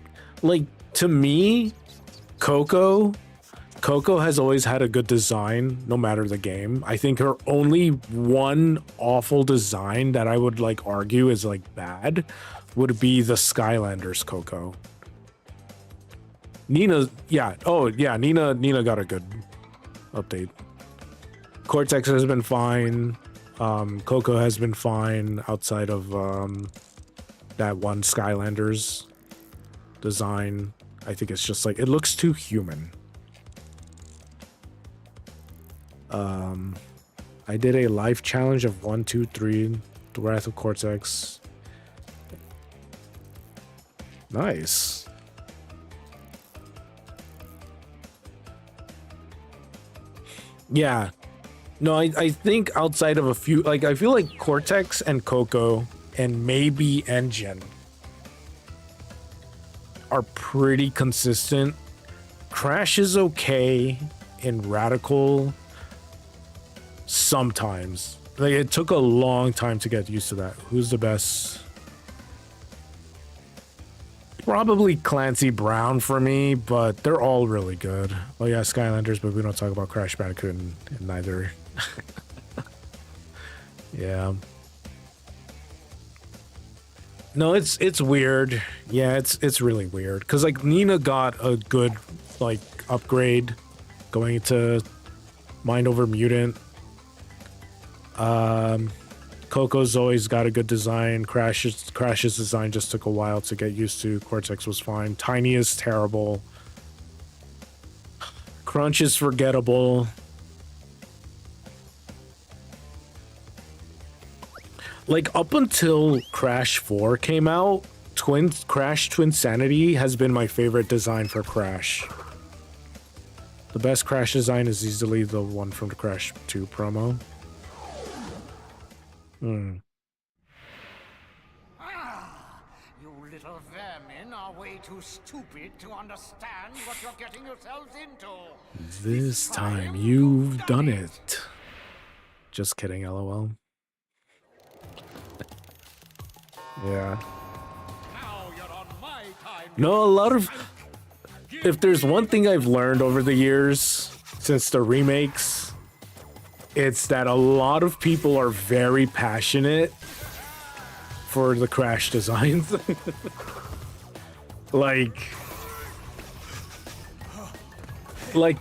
to me, Coco Coco has always had a good design, no matter the game. I think her only one awful design that I would like argue is like bad would be the Skylanders Coco. Nina, yeah. Oh, yeah. Nina got a good update. Cortex has been fine. Coco has been fine outside of that one Skylanders design. I think it's just like it looks too human. I did a life challenge of 1, 2, 3, the Wrath of Cortex. Nice. Yeah. No, I think outside of a few, like, I feel like Cortex and Coco and maybe Engine are pretty consistent. Crash is okay in Radical sometimes. Like, it took a long time to get used to that. Who's the best? Probably Clancy Brown for me, but they're all really good. Oh yeah, Skylanders, but we don't talk about Crash Bandicoot in neither. Yeah. No, it's weird. Yeah, it's really weird because like Nina got a good like upgrade going to Mind Over Mutant. Coco's always got a good design. Crash's design just took a while to get used to. Cortex was fine. Tiny is terrible. Crunch is forgettable. Like up until Crash 4 came out, Crash Twinsanity has been my favorite design for Crash. The best Crash design is easily the one from the Crash 2 promo. You little vermin are way too stupid to understand what you're getting yourselves into. This time you've done it. Just kidding, LOL. Yeah. Now you're on my time. No, a lot of... If there's one thing I've learned over the years, since the remakes, it's that a lot of people are very passionate for the Crash designs. like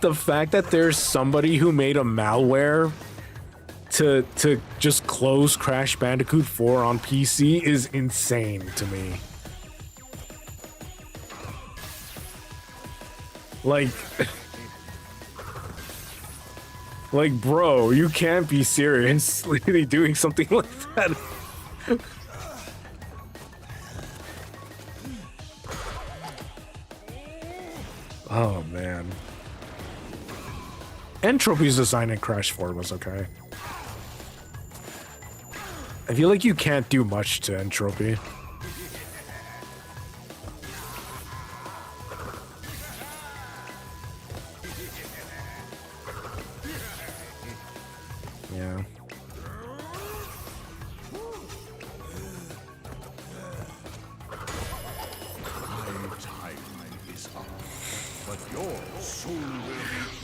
the fact that there's somebody who made a malware to just close Crash Bandicoot 4 on PC is insane to me. Like, like, bro, you can't be seriously doing something like that. Oh, man. Entropy's design in Crash 4 was okay. I feel like you can't do much to Entropy. Yeah.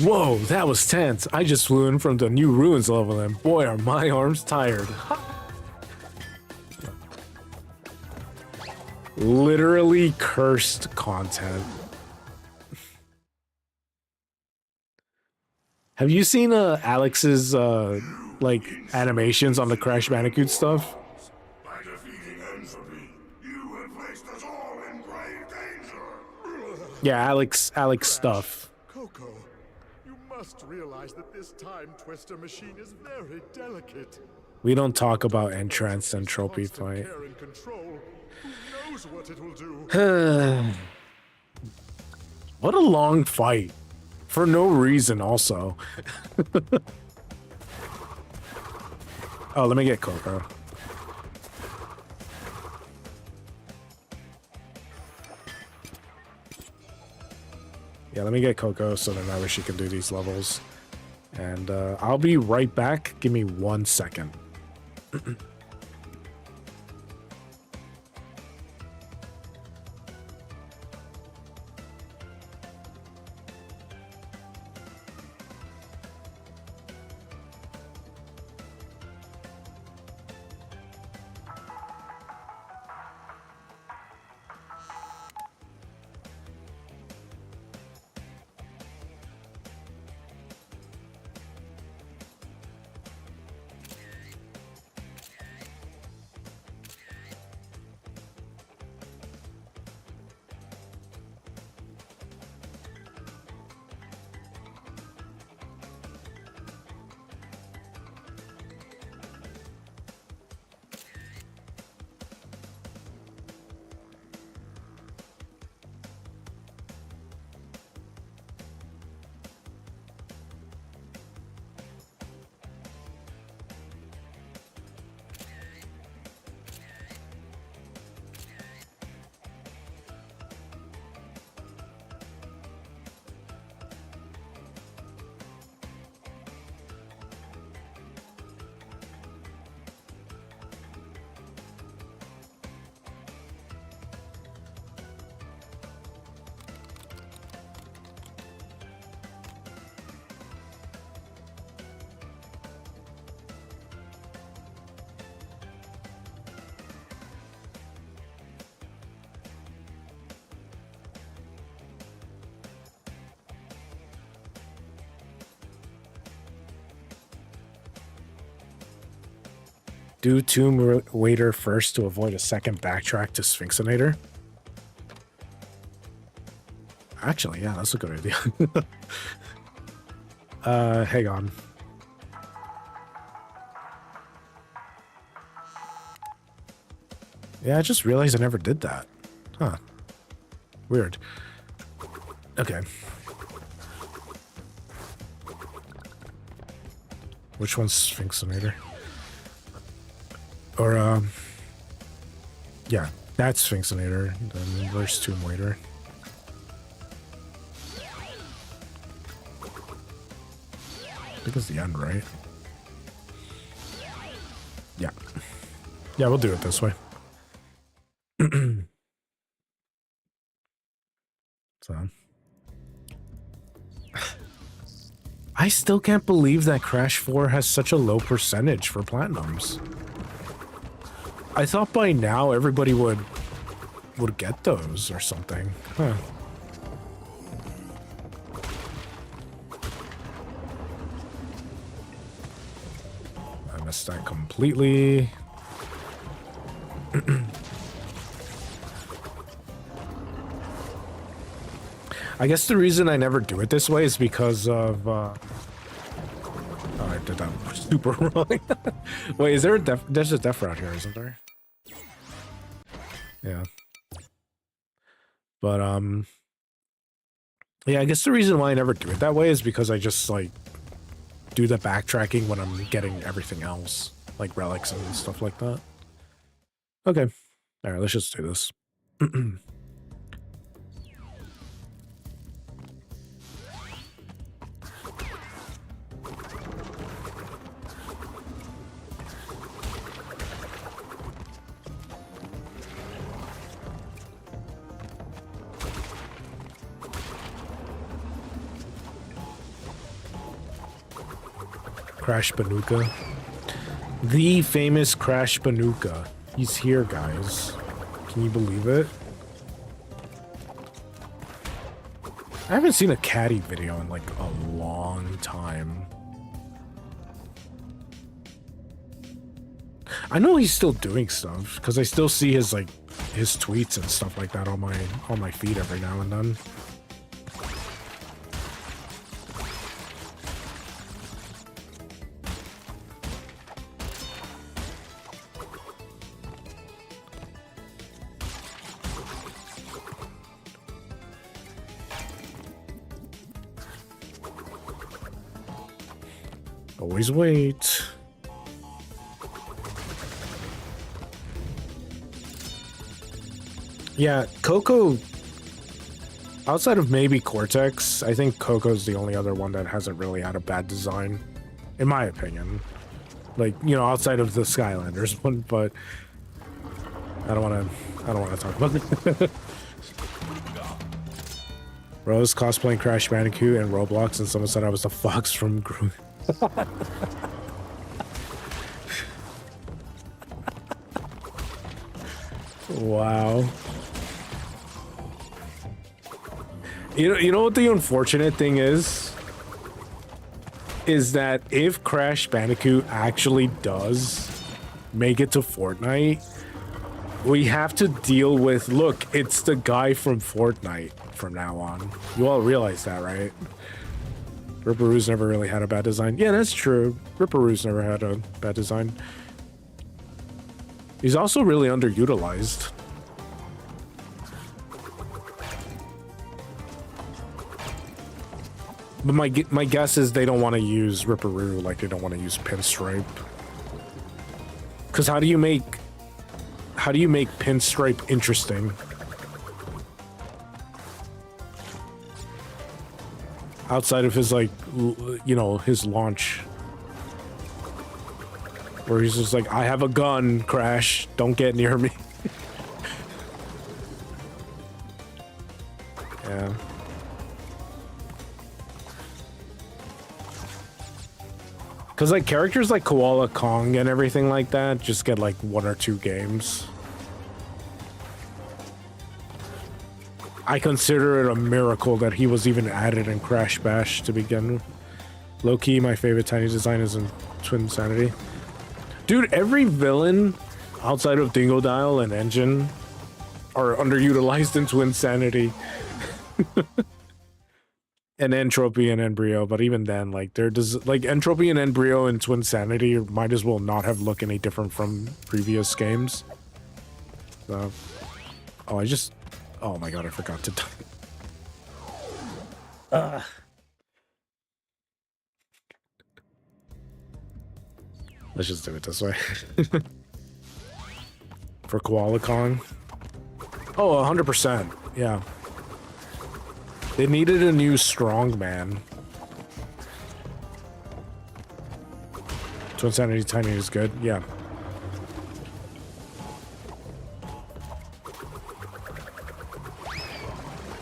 Whoa, that was tense. I just flew in from the new ruins level and boy are my arms tired. Literally cursed content. Have you seen Alex's like animations on the Crash Bandicoot stuff? By defeating Entropy, you have placed us all in grave danger. Yeah, Alex stuff. Coco, you must realize that this time Twister machine is very delicate. We don't talk about entrance and trophy Constant fight. care and control. Who knows what it will do? What a long fight. For no reason, also. Oh, let me get Coco. Yeah, let me get Coco so then that way she can do these levels. And I'll be right back. Give me 1 second. Do Tomb Raider first to avoid a second backtrack to Sphinxinator. Actually, yeah, that's a good idea. Hang on. Yeah, I just realized I never did that. Huh. Weird. Okay. Which one's Sphinxinator? Or, yeah, that's Sphinxinator, then reverse Tomb Raider. I think it's the end, right? Yeah. Yeah, we'll do it this way. So. I still can't believe that Crash 4 has such a low percentage for platinums. I thought by now everybody would get those or something. Huh. I missed that completely. I guess the reason I never do it this way is because of oh, I did that super wrong. Wait, is there a there's a death route here, isn't there? Yeah. But yeah, I guess the reason why I never do it that way is because I just like do the backtracking when I'm getting everything else, like relics and stuff like that. Okay. All right, let's just do this. Crash Banuka. The famous Crash Banuka. He's here, guys. Can you believe it? I haven't seen a Caddy video in like a long time. I know he's still doing stuff because I still see his like his tweets and stuff like that on my feed every now and then. Always wait. Yeah, Coco, outside of maybe Cortex, I think Coco's the only other one that hasn't really had a bad design, in my opinion. Like, you know, outside of the Skylanders one, but I don't want to talk about it. Rose cosplaying Crash Bandicoot and Roblox, and someone said I was the fox from Groot. Wow. You know what the unfortunate thing is? Is that if Crash Bandicoot actually does make it to Fortnite, we have to deal with, look, it's the guy from Fortnite from now on. You all realize that, right? Ripperoo's never really had a bad design. Yeah, that's true. Ripperoo's never had a bad design. He's also really underutilized. But my guess is they don't want to use Ripperoo like they don't want to use Pinstripe. Because how do you make Pinstripe interesting? Outside of his, like, you know, his launch. Where he's just like, I have a gun, Crash. Don't get near me. Yeah. Because, like, characters like Koala Kong and everything like that just get, like, 1 or 2 games. I consider it a miracle that he was even added in Crash Bash to begin with. Low-key, my favorite tiny design is in Twinsanity. Dude, every villain outside of Dingodile and Engine are underutilized into Twinsanity. And Entropy and Embryo, but even then, like, they're like Entropy and Embryo and Twinsanity might as well not have looked any different from previous games. So, oh my god, I forgot to. Let's just do it this way. For Koalacon. Oh, 100%. Yeah. They needed a new strongman. Twinsanity Tiny is good, yeah.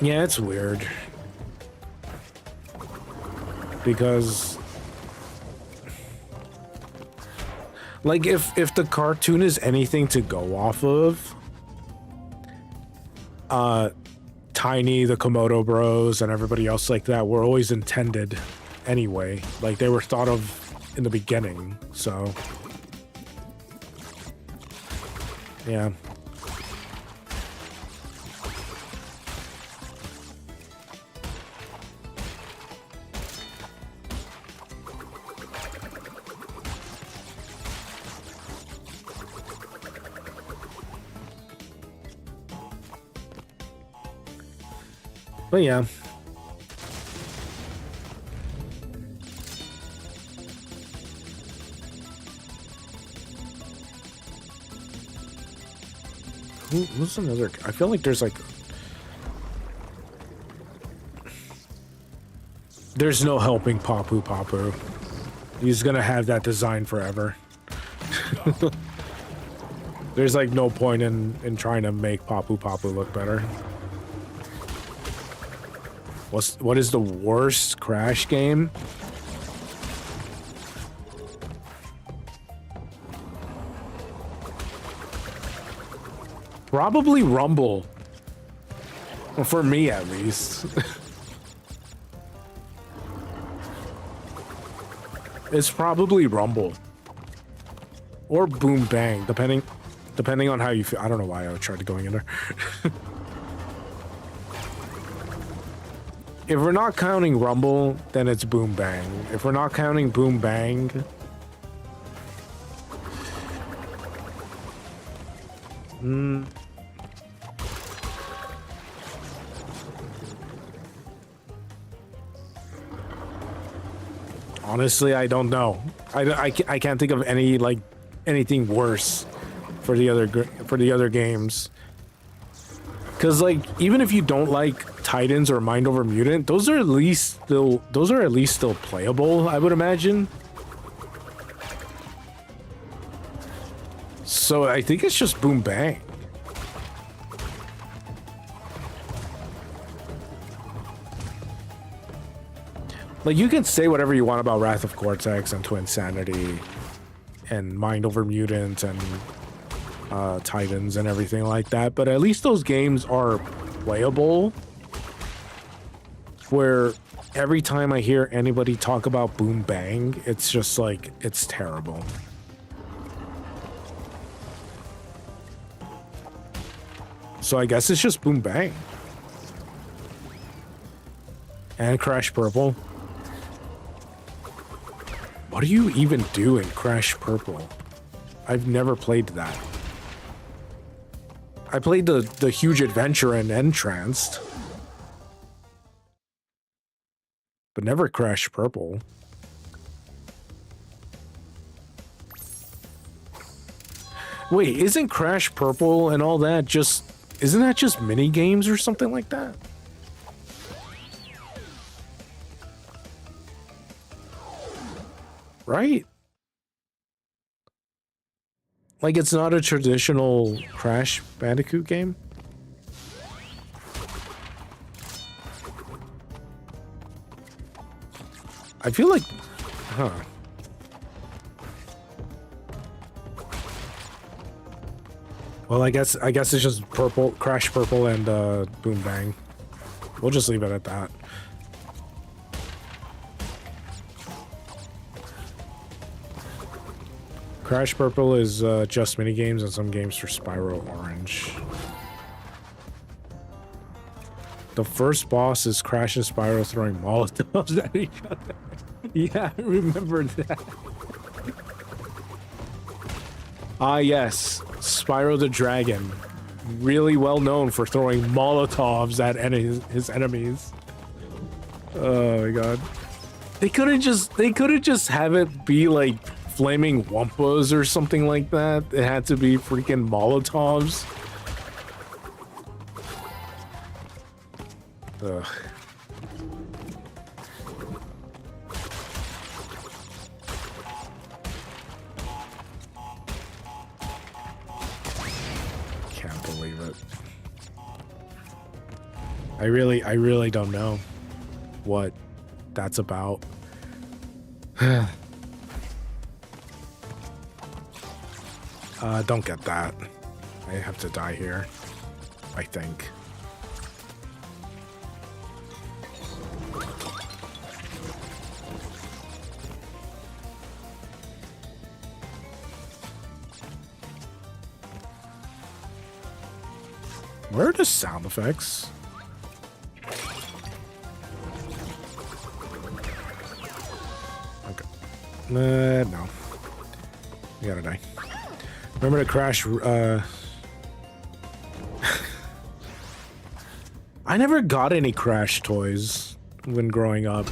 Yeah, it's weird. Because... like, if the cartoon is anything to go off of... Tiny, the Komodo Bros, and everybody else like that were always intended anyway. Like, they were thought of in the beginning, so... yeah. But yeah. Who's another? I feel like there's like... there's no helping Papu Papu. He's gonna have that design forever. There's like no point in trying to make Papu Papu look better. What is the worst Crash game? Probably Rumble. Well, for me at least. It's probably Rumble. Or Boom Bang, depending on how you feel. I don't know why I tried going in there. If we're not counting Rumble, then it's Boom Bang. If we're not counting Boom Bang... honestly, I don't know. I can't think of any, like, anything worse for the other games. Because, like, even if you don't like Titans or Mind Over Mutant, those are at least still playable, I would imagine. So I think it's just Boom Bang. Like, you can say whatever you want about Wrath of Cortex and Twinsanity and Mind Over Mutant and Titans and everything like that, but at least those games are playable. Where every time I hear anybody talk about Boom Bang, it's just like, it's terrible. So I guess it's just Boom Bang. And Crash Purple. What do you even do in Crash Purple? I've never played that. I played the Huge Adventure and Entranced. But never Crash Purple. Wait, isn't Crash Purple and all that just... isn't that just mini games or something like that? Right? Like, it's not a traditional Crash Bandicoot game? I feel like... huh. Well, I guess it's just Purple, Crash Purple and Boom Bang. We'll just leave it at that. Crash Purple is just mini games and some games for Spyro Orange. The first boss is Crash and Spyro throwing Molotovs at each other. Yeah, I remember that. Ah, yes. Spyro the Dragon. Really well known for throwing Molotovs at his enemies. Oh my god. They couldn't just have it be like flaming Wumpas or something like that. It had to be freaking Molotovs. Ugh. Can't believe it. I really don't know what that's about. Don't get that. I have to die here, I think. Where are the sound effects? Okay. No. You gotta die. Remember to crash, I never got any Crash toys when growing up.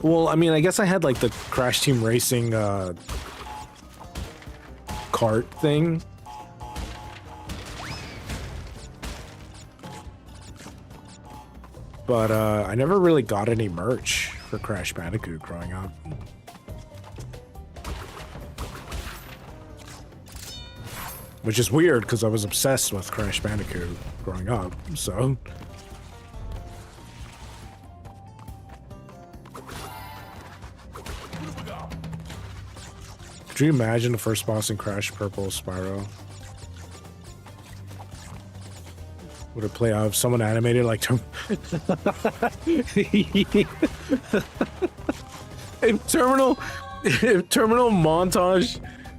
Well, I mean, I guess I had like the Crash Team Racing, kart thing. But, I never really got any merch for Crash Bandicoot growing up. Which is weird, because I was obsessed with Crash Bandicoot growing up, so... Could you imagine the first boss in Crash Purple Spyro? Would it play out if someone animated like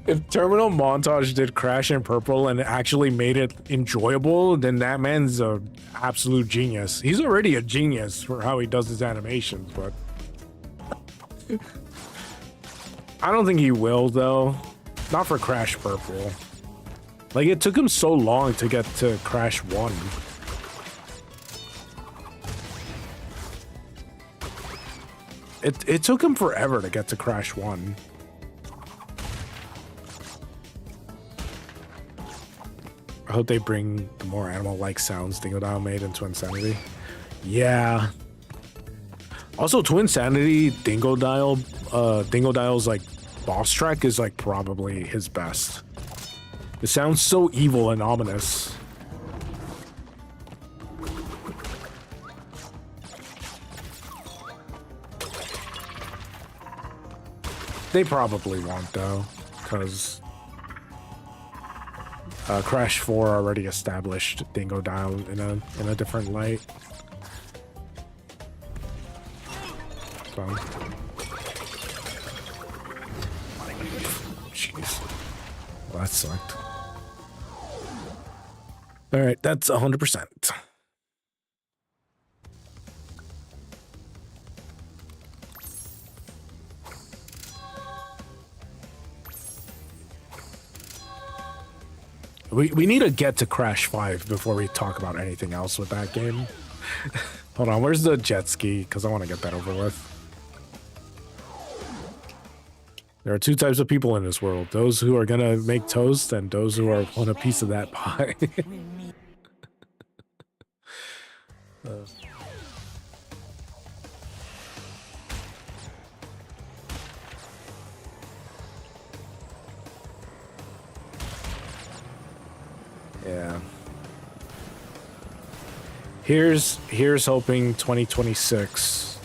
if Terminal Montage did Crash in Purple and actually made it enjoyable, then that man's a absolute genius. He's already a genius for how he does his animations, but I don't think he will though. Not for Crash Purple. Like, it took him so long to get to Crash 1. It took him forever to get to Crash 1. I hope they bring the more animal-like sounds Dingodile made in Twinsanity. Yeah. Also, Twinsanity, Dingodile's, like, boss track is, like, probably his best. It sounds so evil and ominous. They probably won't, though, because Crash 4 already established Dingodile in a different light. So. Jeez. Well, that sucked. Alright, that's 100%. We need to get to Crash 5 before we talk about anything else with that game. Hold on, where's the jet ski? Because I want to get that over with. There are two types of people in this world. Those who are going to make toast and those who are want a piece of that pie. Yeah. Here's hoping 2026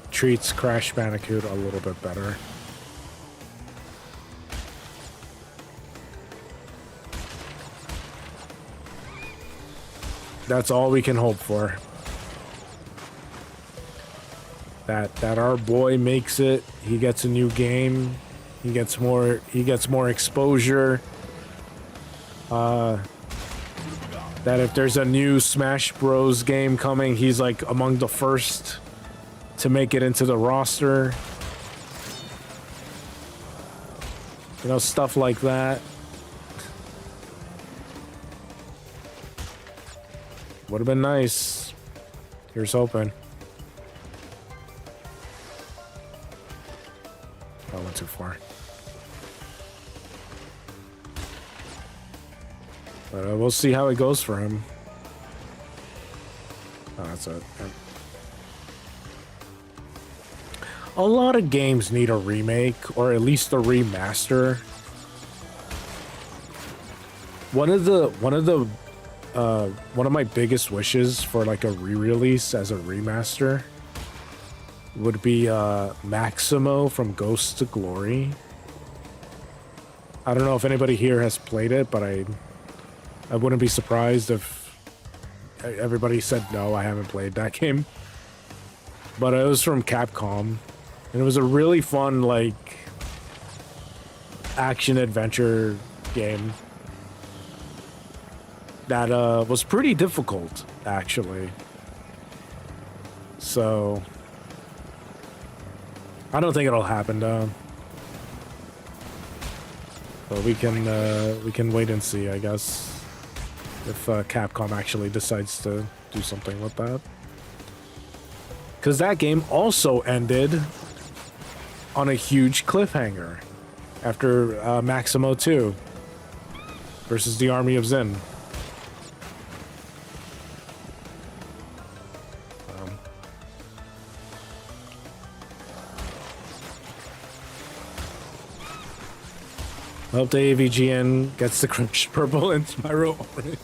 treats Crash Bandicoot a little bit better. That's all we can hope for. that our boy makes it. He gets a new game. He gets more exposure. That if there's a new Smash Bros game coming, he's like among the first to make it into the roster. You know, stuff like that. Would have been nice. Here's hoping. I went too far. But we'll see how it goes for him. Oh, that's it. A lot of games need a remake, or at least a remaster. One of my biggest wishes for like a re-release as a remaster would be Maximo from Ghosts to Glory. I don't know if anybody here has played it, but I wouldn't be surprised if everybody said no, I haven't played that game. But it was from Capcom, and it was a really fun, like, action-adventure game that was pretty difficult, actually. So I don't think it'll happen, though. But we can wait and see, I guess, if Capcom actually decides to do something with that. Because that game also ended on a huge cliffhanger after Maximo 2 versus the Army of Zin. I hope the AVGN gets the Crush Purple and Spyro Orange.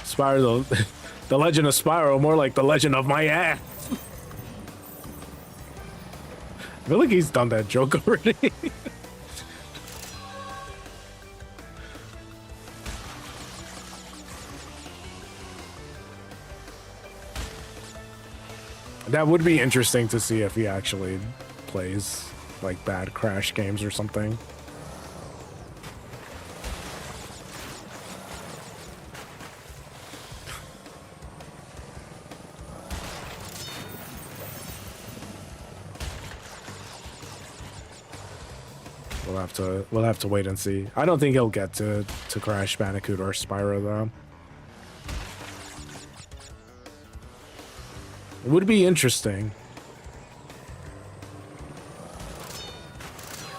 Spyro, the Legend of Spyro, more like the Legend of my ass. I feel like he's done that joke already. That would be interesting to see if he actually plays like bad Crash games or something. We'll have to wait and see. I don't think he'll get to Crash Bandicoot or Spyro though. It would be interesting.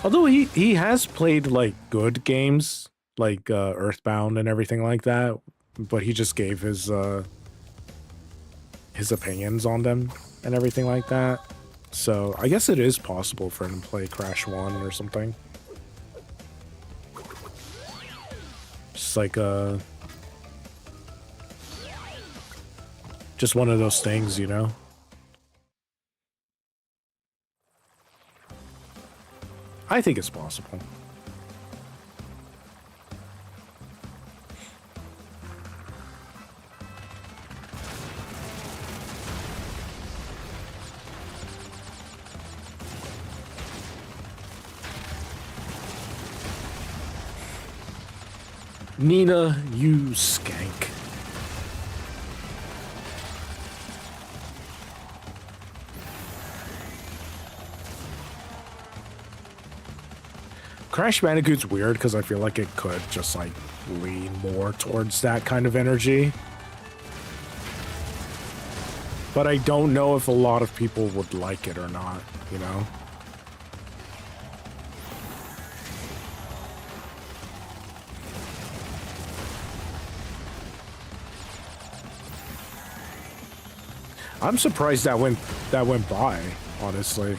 Although he has played like good games like Earthbound and everything like that, but he just gave his opinions on them and everything like that. So I guess it is possible for him to play Crash 1 or something. Just like just one of those things, you know? I think it's possible. Nina, you skank. Crash Bandicoot's weird because I feel like it could just like lean more towards that kind of energy. But I don't know if a lot of people would like it or not, you know? I'm surprised that went by, honestly.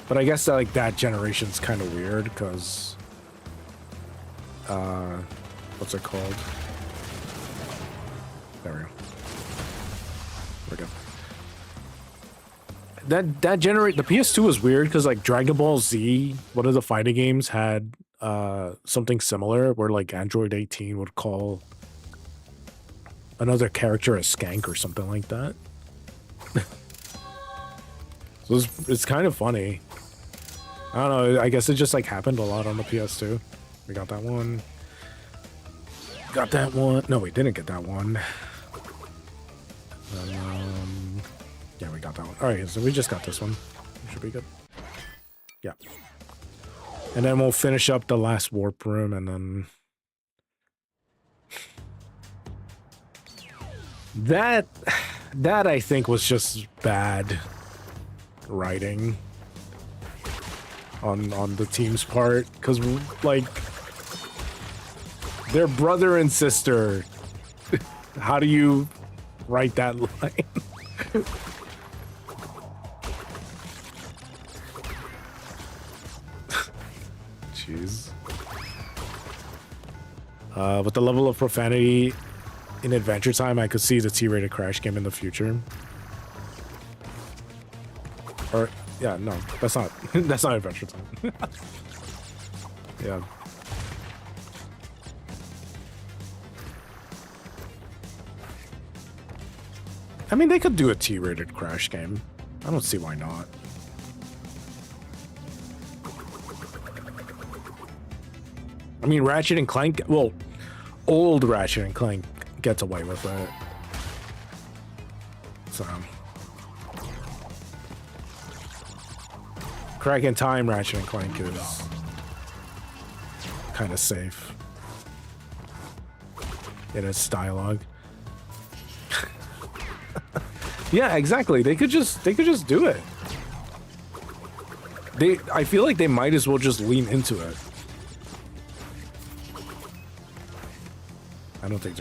But I guess that, like, that generation's kind of weird because what's it called? There we go. that generate the PS2 was weird because like Dragon Ball Z, one of the fighting games had something similar where like Android 18 would call another character a skank or something like that. So it's kind of funny. I don't know, I guess it just like happened a lot on the PS2. We got that one. Got that one. No, we didn't get that one. Yeah, we got that one. All right, so we just got this one. Should be good. Yeah. And then we'll finish up the last warp room and then... That I think was just bad writing on the team's part. Because, like, they're brother and sister. How do you write that line? Jeez. With the level of profanity in Adventure Time, I could see the T-rated Crash game in the future. Or, yeah, no, that's not that's not Adventure Time. Yeah. I mean, they could do a T-rated Crash game. I don't see why not. I mean, Ratchet and Clank, well, old Ratchet and Clank gets away with it. So. Crack in Time Ratchet and Clank is kind of safe in its dialogue. Yeah, exactly. They could just do it. I feel like they might as well just lean into it. I don't think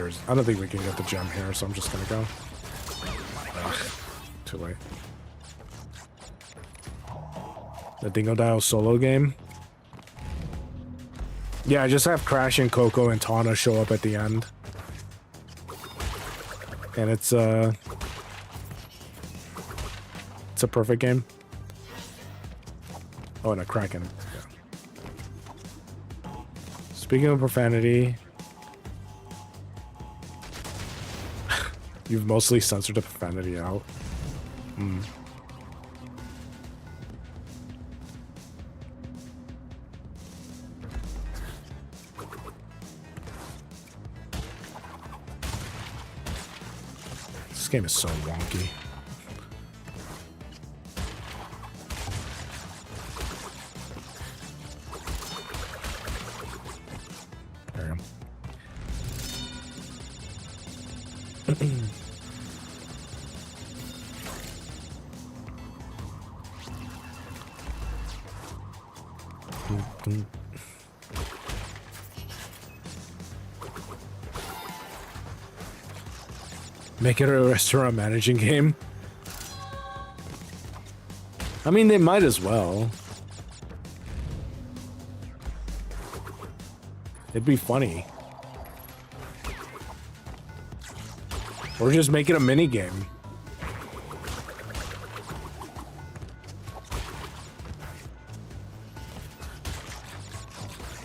we can get the gem here, so I'm just gonna go. Ugh, too late. The Dingo Dial solo game. Yeah, just have Crash and Coco and Tawna show up at the end. And it's a perfect game. Oh, and a Kraken. Yeah. Speaking of profanity, you've mostly censored the profanity out. This game is so wonky. There we go. Make it a restaurant managing game. I mean, they might as well. It'd be funny. Or just make it a mini game.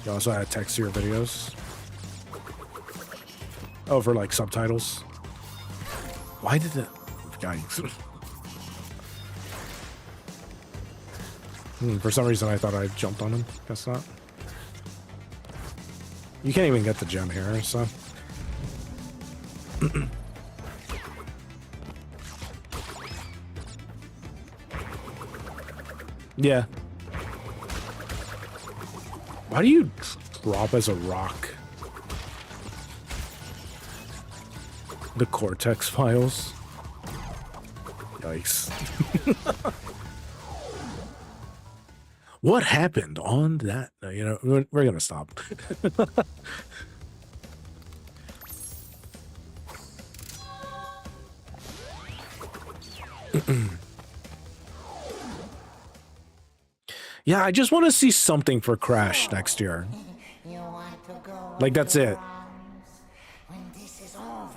You also add text to your videos. Oh, for like subtitles. Why did that? Yikes. For some reason, I thought I jumped on him. Guess not. You can't even get the gem here, so. Yeah. Why do you drop as a rock? The Cortex files. Yikes. What happened on that? You know, we're gonna stop. Yeah, I just want to see something for Crash next year. Like, that's it. When this is over,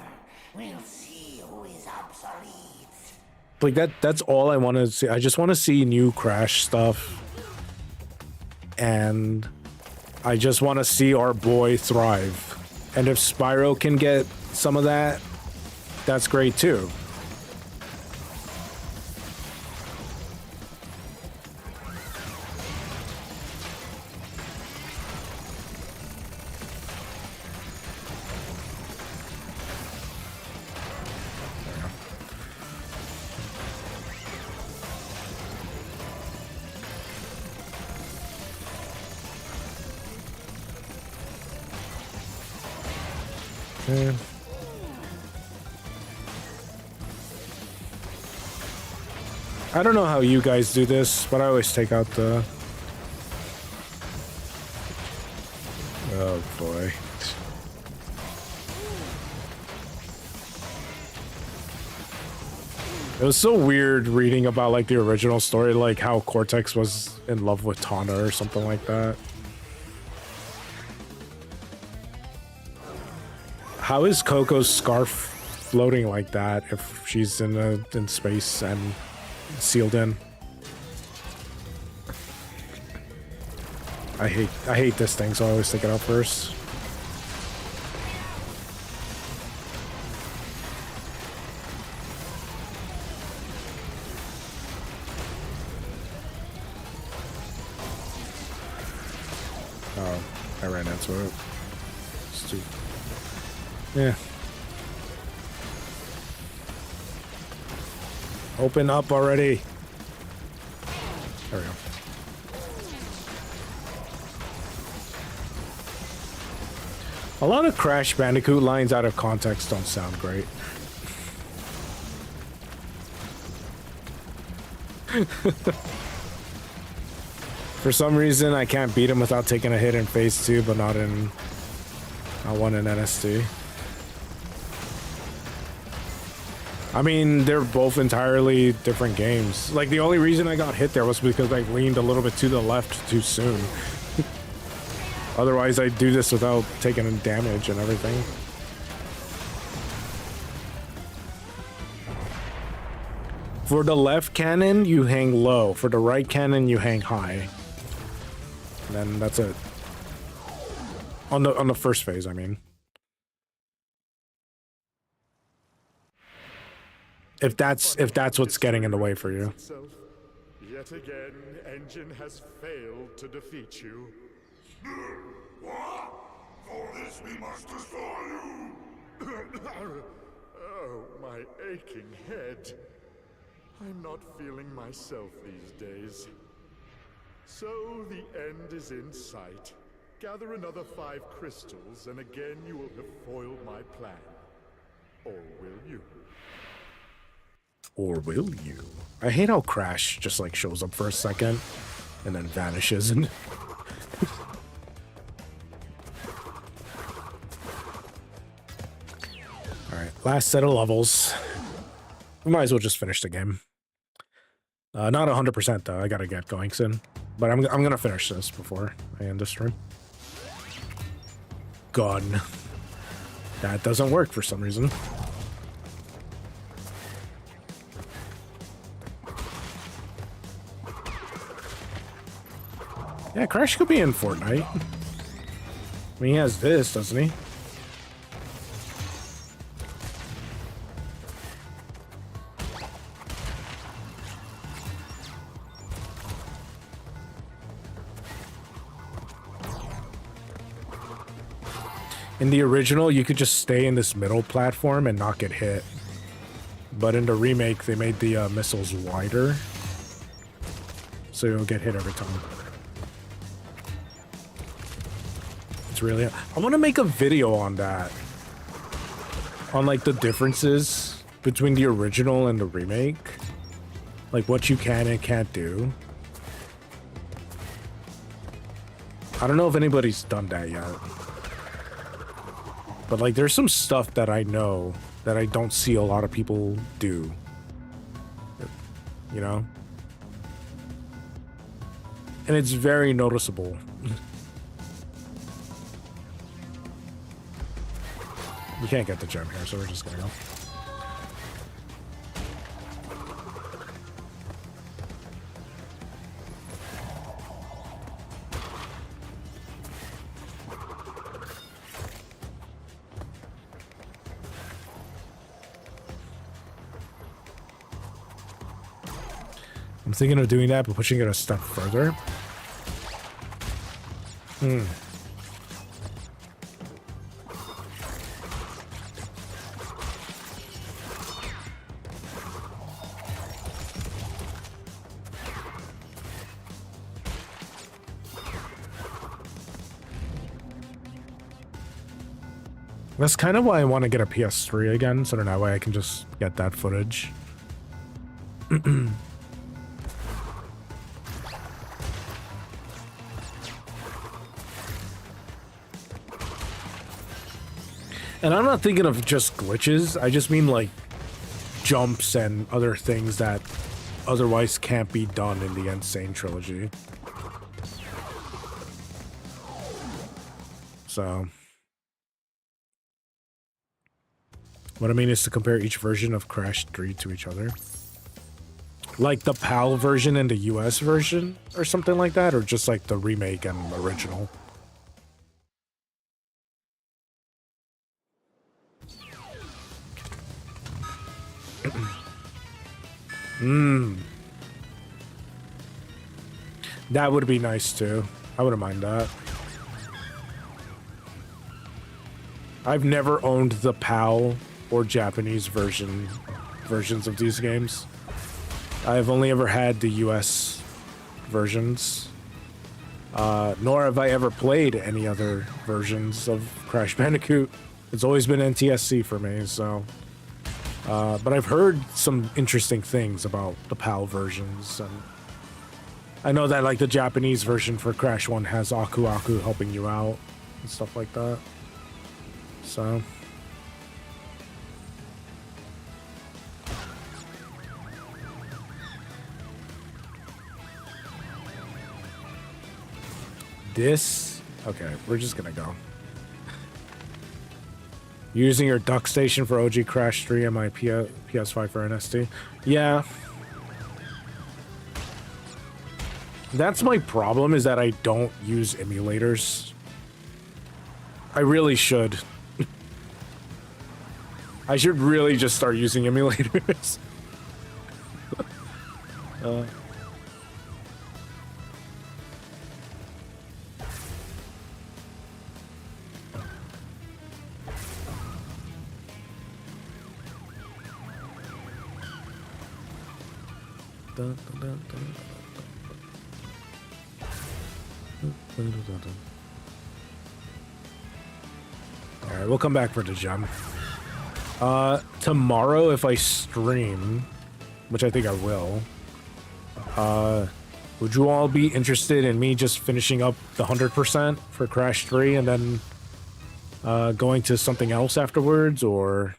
we'll see who is obsolete. Like that's all I want to see. I just want to see new Crash stuff. And I just want to see our boy thrive. And if Spyro can get some of that, that's great too. Yeah. I don't know how you guys do this, but I always take out the... Oh boy. It was so weird reading about like the original story, like how Cortex was in love with Tawna or something like that. How is Coco's scarf floating like that if she's in space and sealed in? I hate this thing, so I always take it out first. Oh, I ran into it. Stupid. Yeah. Open up already. There we go. A lot of Crash Bandicoot lines out of context don't sound great. For some reason, I can't beat him without taking a hit in Phase 2, but not one in NST. I mean, they're both entirely different games. Like, the only reason I got hit there was because I leaned a little bit to the left too soon. Otherwise, I'd do this without taking damage and everything. For the left cannon, you hang low. For the right cannon, you hang high. And then that's it. On the first phase, I mean. If that's what's getting in the way for you. Itself. Yet again, Engine has failed to defeat you. What? For this we must destroy you! Oh, my aching head. I'm not feeling myself these days. So the end is in sight. Gather another 5 crystals, and again you will have foiled my plan. Or will you? Or will you? I hate how Crash just like shows up for a second and then vanishes and Alright, last set of levels. We might as well just finish the game. Not 100% though, I gotta get going soon. But I'm gonna finish this before I end the stream. Gun. That doesn't work for some reason. Yeah, Crash could be in Fortnite. I mean, he has this, doesn't he? In the original, you could just stay in this middle platform and not get hit. But in the remake, they made the missiles wider. So you'll get hit every time. It's really... I want to make a video on that. On, like, the differences between the original and the remake. Like, what you can and can't do. I don't know if anybody's done that yet. But, like, there's some stuff that I know that I don't see a lot of people do. You know? And it's very noticeable. We can't get the gem here, so we're just gonna go. I'm thinking of doing that, but pushing it a step further. That's kind of why I want to get a PS3 again, so that way I can just get that footage. And I'm not thinking of just glitches, I just mean like jumps and other things that otherwise can't be done in the Insane trilogy. So what I mean is to compare each version of Crash 3 to each other. Like the PAL version and the US version or something like that, or just like the remake and original. That would be nice too. I wouldn't mind that. I've never owned the PAL or Japanese versions of these games. I've only ever had the US versions. Nor have I ever played any other versions of Crash Bandicoot. It's always been NTSC for me, so... but I've heard some interesting things about the PAL versions, and I know that like the Japanese version for Crash 1 has Aku Aku helping you out and stuff like that. So this, okay, we're just gonna go. Using your duck station for OG Crash 3 and my PS5 for NST. Yeah. That's my problem, is that I don't use emulators. I really should. I should really just start using emulators. Alright, we'll come back for the gem. Tomorrow, if I stream, which I think I will, would you all be interested in me just finishing up the 100% for Crash 3 and then going to something else afterwards, or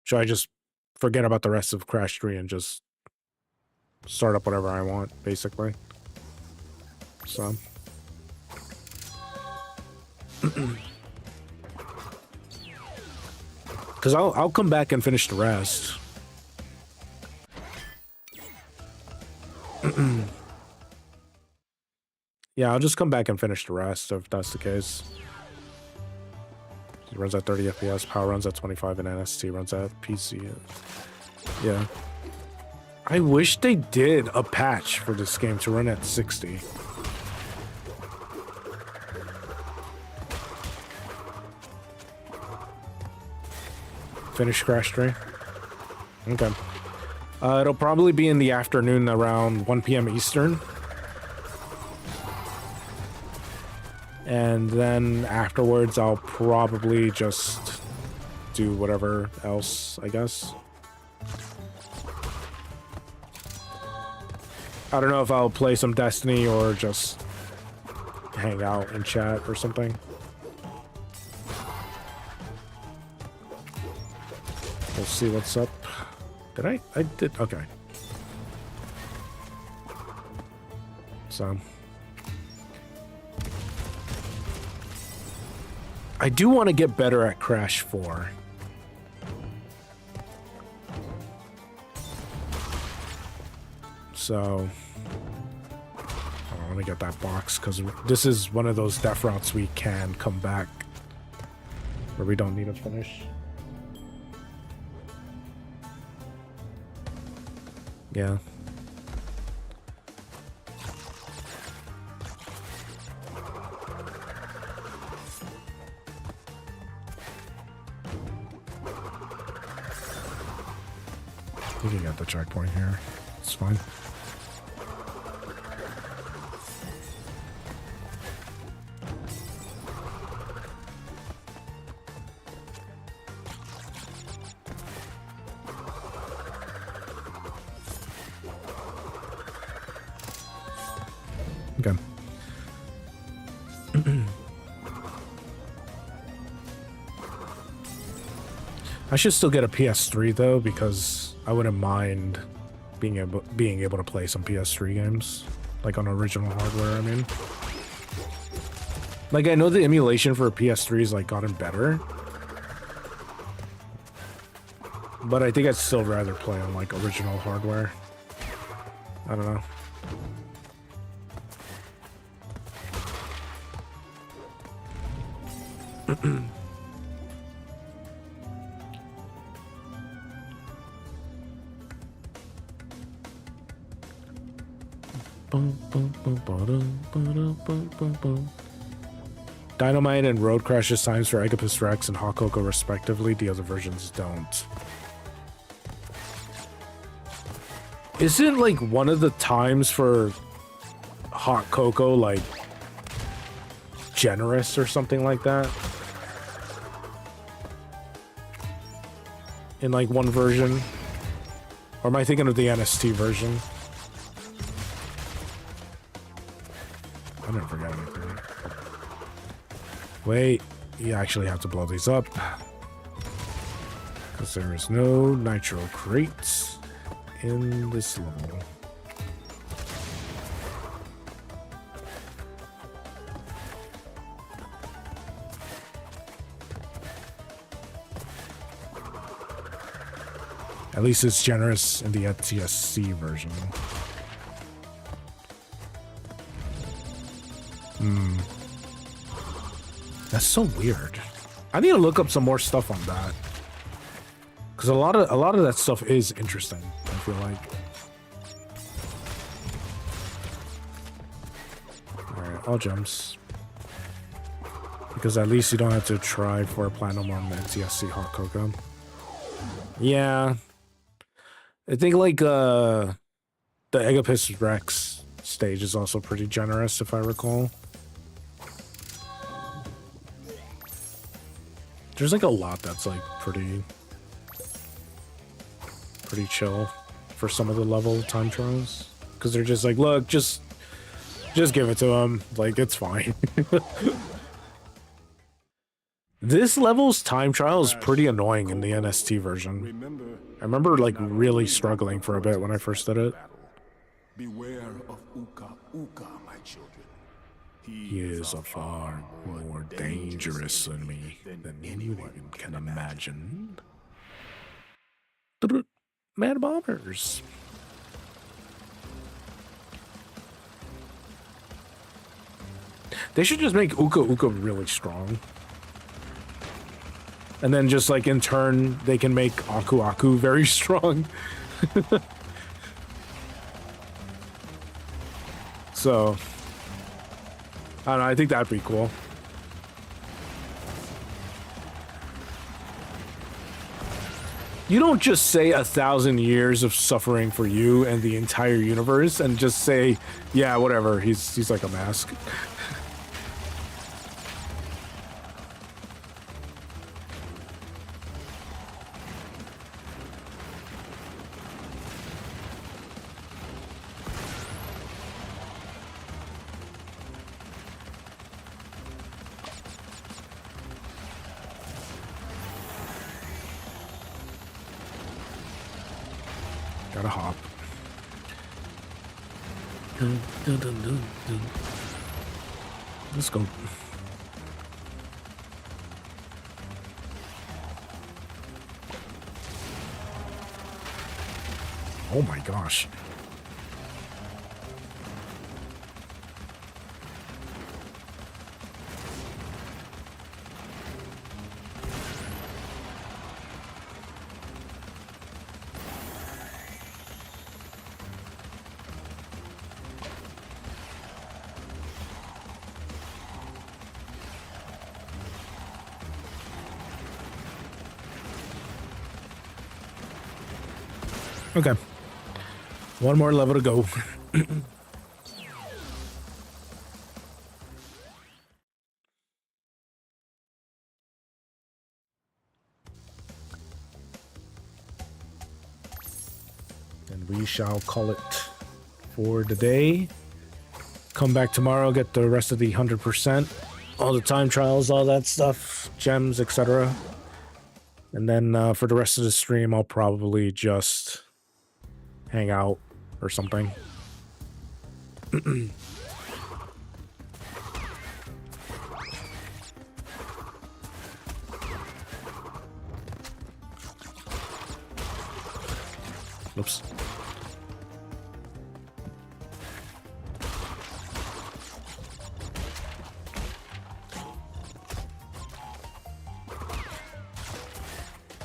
should I just forget about the rest of Crash 3 and just start up whatever I want, basically? So... Because I'll come back and finish the rest. Yeah, I'll just come back and finish the rest if that's the case. It runs at 30 FPS, power runs at 25, and NST runs at PC. Yeah. I wish they did a patch for this game to run at 60. Finish Crash 3? Okay. It'll probably be in the afternoon around 1 p.m. Eastern. And then afterwards, I'll probably just do whatever else, I guess. I don't know if I'll play some Destiny or just hang out and chat or something. We'll see what's up. Did I did, okay. So. I do want to get better at Crash 4. So. I want to get that box, because this is one of those death routes we can come back. Where we don't need to finish. Yeah. We can get the checkpoint here. It's fine. Okay. I should still get a PS3 though, because I wouldn't mind being able to play some PS3 games, like on original hardware. I mean, like I know the emulation for PS3 is like gotten better, but I think I'd still rather play on like original hardware. I don't know. Dynamite and Road Crash's times for Eggopus Rex and Hot Cocoa respectively. The other versions don't. Isn't like one of the times for Hot Cocoa like generous or something like that? In like one version? Or am I thinking of the NST version? I didn't forget anything. Wait, you actually have to blow these up. Because there is no nitro crates in this level. At least it's generous in the NTSC version. That's so weird. I need to look up some more stuff on that. Because a lot of that stuff is interesting, I feel like. Alright, all gems. Because at least you don't have to try for a platinum on NTSC Hot Cocoa. Yeah. I think like the Eggopus Rex stage is also pretty generous, if I recall. There's like a lot that's like pretty chill for some of the level time trials, because they're just like, look, just give it to them, like it's fine. This level's time trial is pretty annoying in the NST version. I remember like really struggling for a bit when I first did it. Beware of Uka Uka, my children. He is a far more dangerous enemy than anyone can imagine. Mad Bombers. They should just make Uka Uka really strong. And then just like in turn, they can make Aku Aku very strong. So, I don't know, I think that'd be cool. You don't just say 1,000 years of suffering for you and the entire universe and just say, yeah, whatever, he's like a mask. Gotta hop. Let's go. Oh my gosh. Okay. One more level to go. And we shall call it for today. Come back tomorrow, get the rest of the 100%. All the time trials, all that stuff, gems, etc. And then for the rest of the stream, I'll probably just hang out or something. Oops.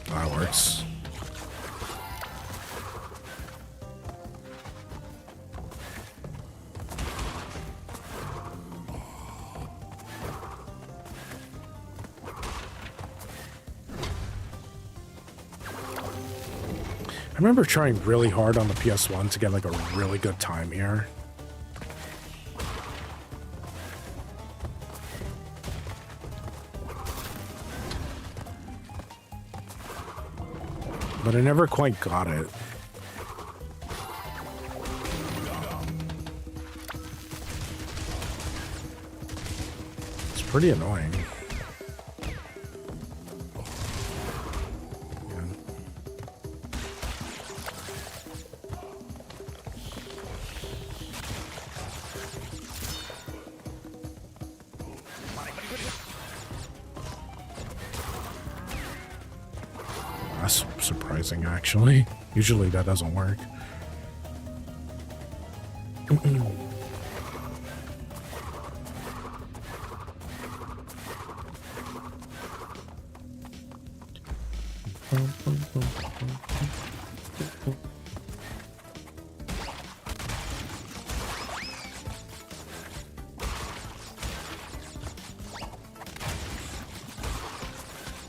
That works. I remember trying really hard on the PS1 to get like a really good time here. But I never quite got it. It's pretty annoying. That's surprising, actually. Usually that doesn't work.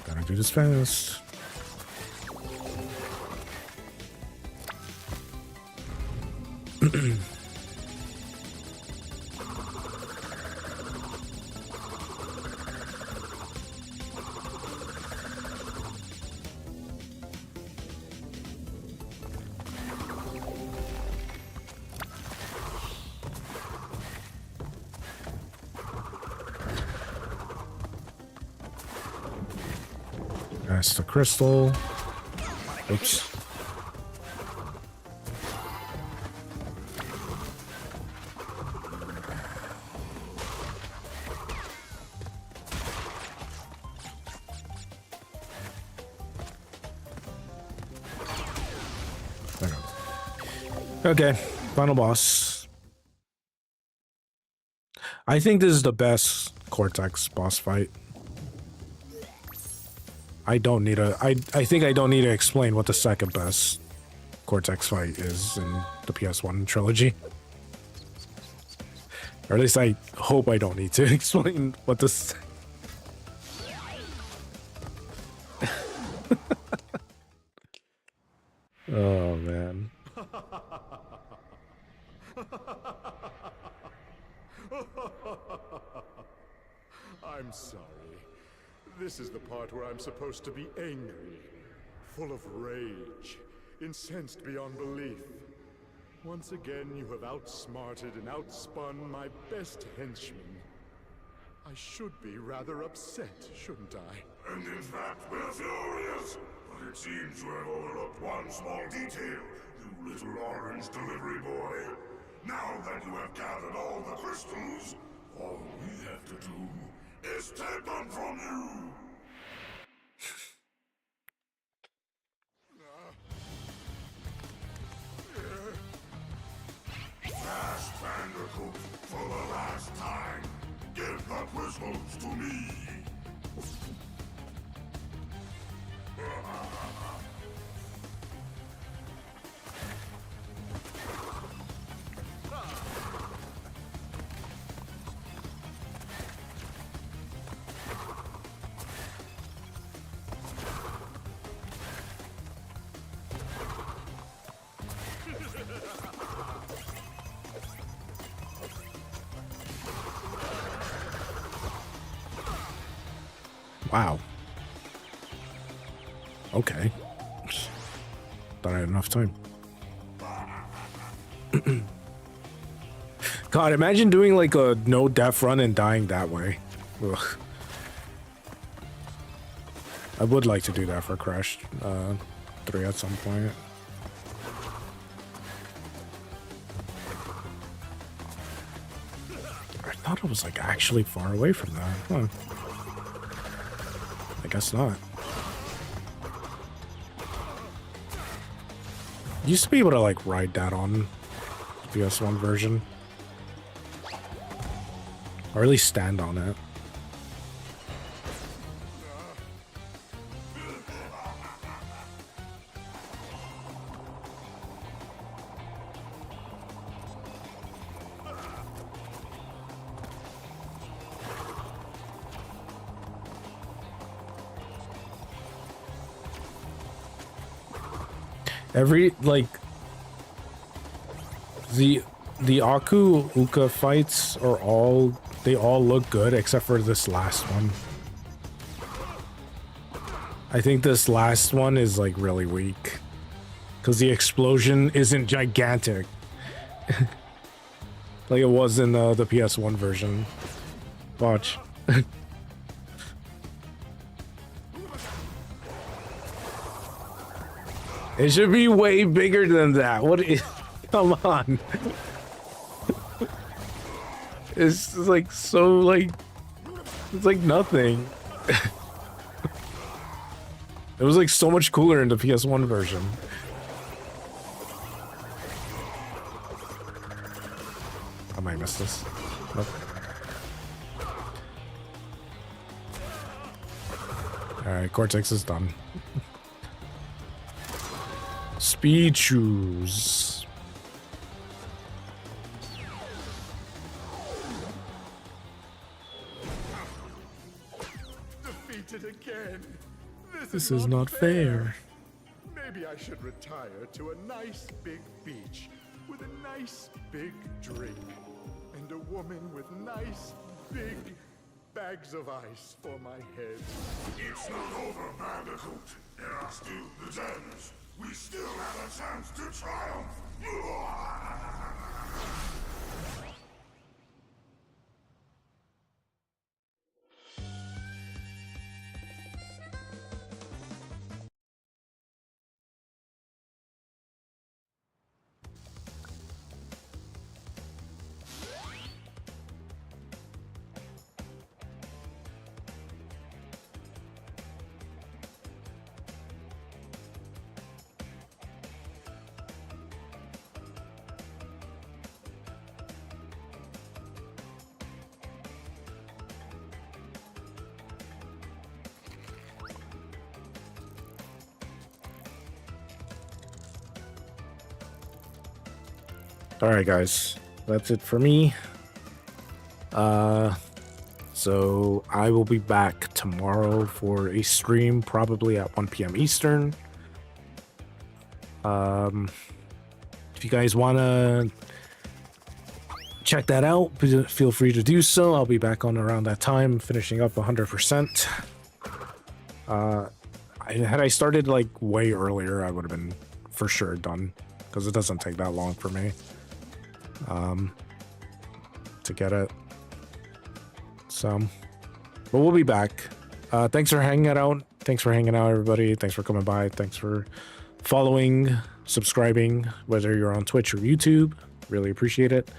Gotta do this fast. That's the crystal. Oops. Okay, final boss. I think this is the best Cortex boss fight. I don't need a... I think I don't need to explain what the second best Cortex fight is in the PS1 trilogy. Or at least I hope I don't need to explain what this... Oh, man. I'm sorry. This is the part where I'm supposed to be angry, full of rage, incensed beyond belief. Once again, you have outsmarted and outspun my best henchman. I should be rather upset, shouldn't I? And in fact, we're furious. But it seems you have overlooked one small detail, you little orange delivery boy. Now that you have gathered all the crystals, all we have to do is take them from you. Crash Bandicoot, for the last time, give the crystals to me. Wow. Okay. Thought I had enough time. God, imagine doing like a no death run and dying that way. Ugh. I would like to do that for Crash 3 at some point. I thought it was like actually far away from that. Huh. I guess not. Used to be able to like ride that on the PS1 version. Or at least stand on it. Every like the Aku Uka fights are all they all look good except for this last one. I think this last one is like really weak because the explosion isn't gigantic like it was in the PS1 version. Watch. It should be way bigger than that. What is... Come on. It's like so like... It's like nothing. It was like so much cooler in the PS1 version. I might miss this. Nope. Alright, Cortex is done. Speed shoes. Defeated again. This is not fair. Maybe I should retire to a nice big beach with a nice big drink and a woman with nice big bags of ice for my head. It's not over, Bandicoot. There are still the gems. We still have a chance to triumph. Alright guys, that's it for me. So I will be back tomorrow for a stream, probably at 1 PM Eastern. If you guys wanna check that out, feel free to do so. I'll be back on around that time, finishing up 100%. Had I started like way earlier, I would have been for sure done, because it doesn't take that long for me to get it. So, but we'll be back. Thanks for hanging out. Thanks for hanging out, everybody. Thanks for coming by. Thanks for following, subscribing, whether you're on Twitch or YouTube. Really appreciate it.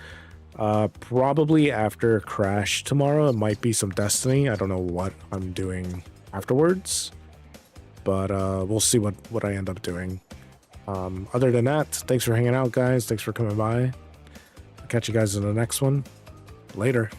Probably after Crash tomorrow, it might be some Destiny. I don't know what I'm doing afterwards, but we'll see what I end up doing. Other than that, thanks for hanging out, guys. Thanks for coming by. I'll catch you guys in the next one. Later.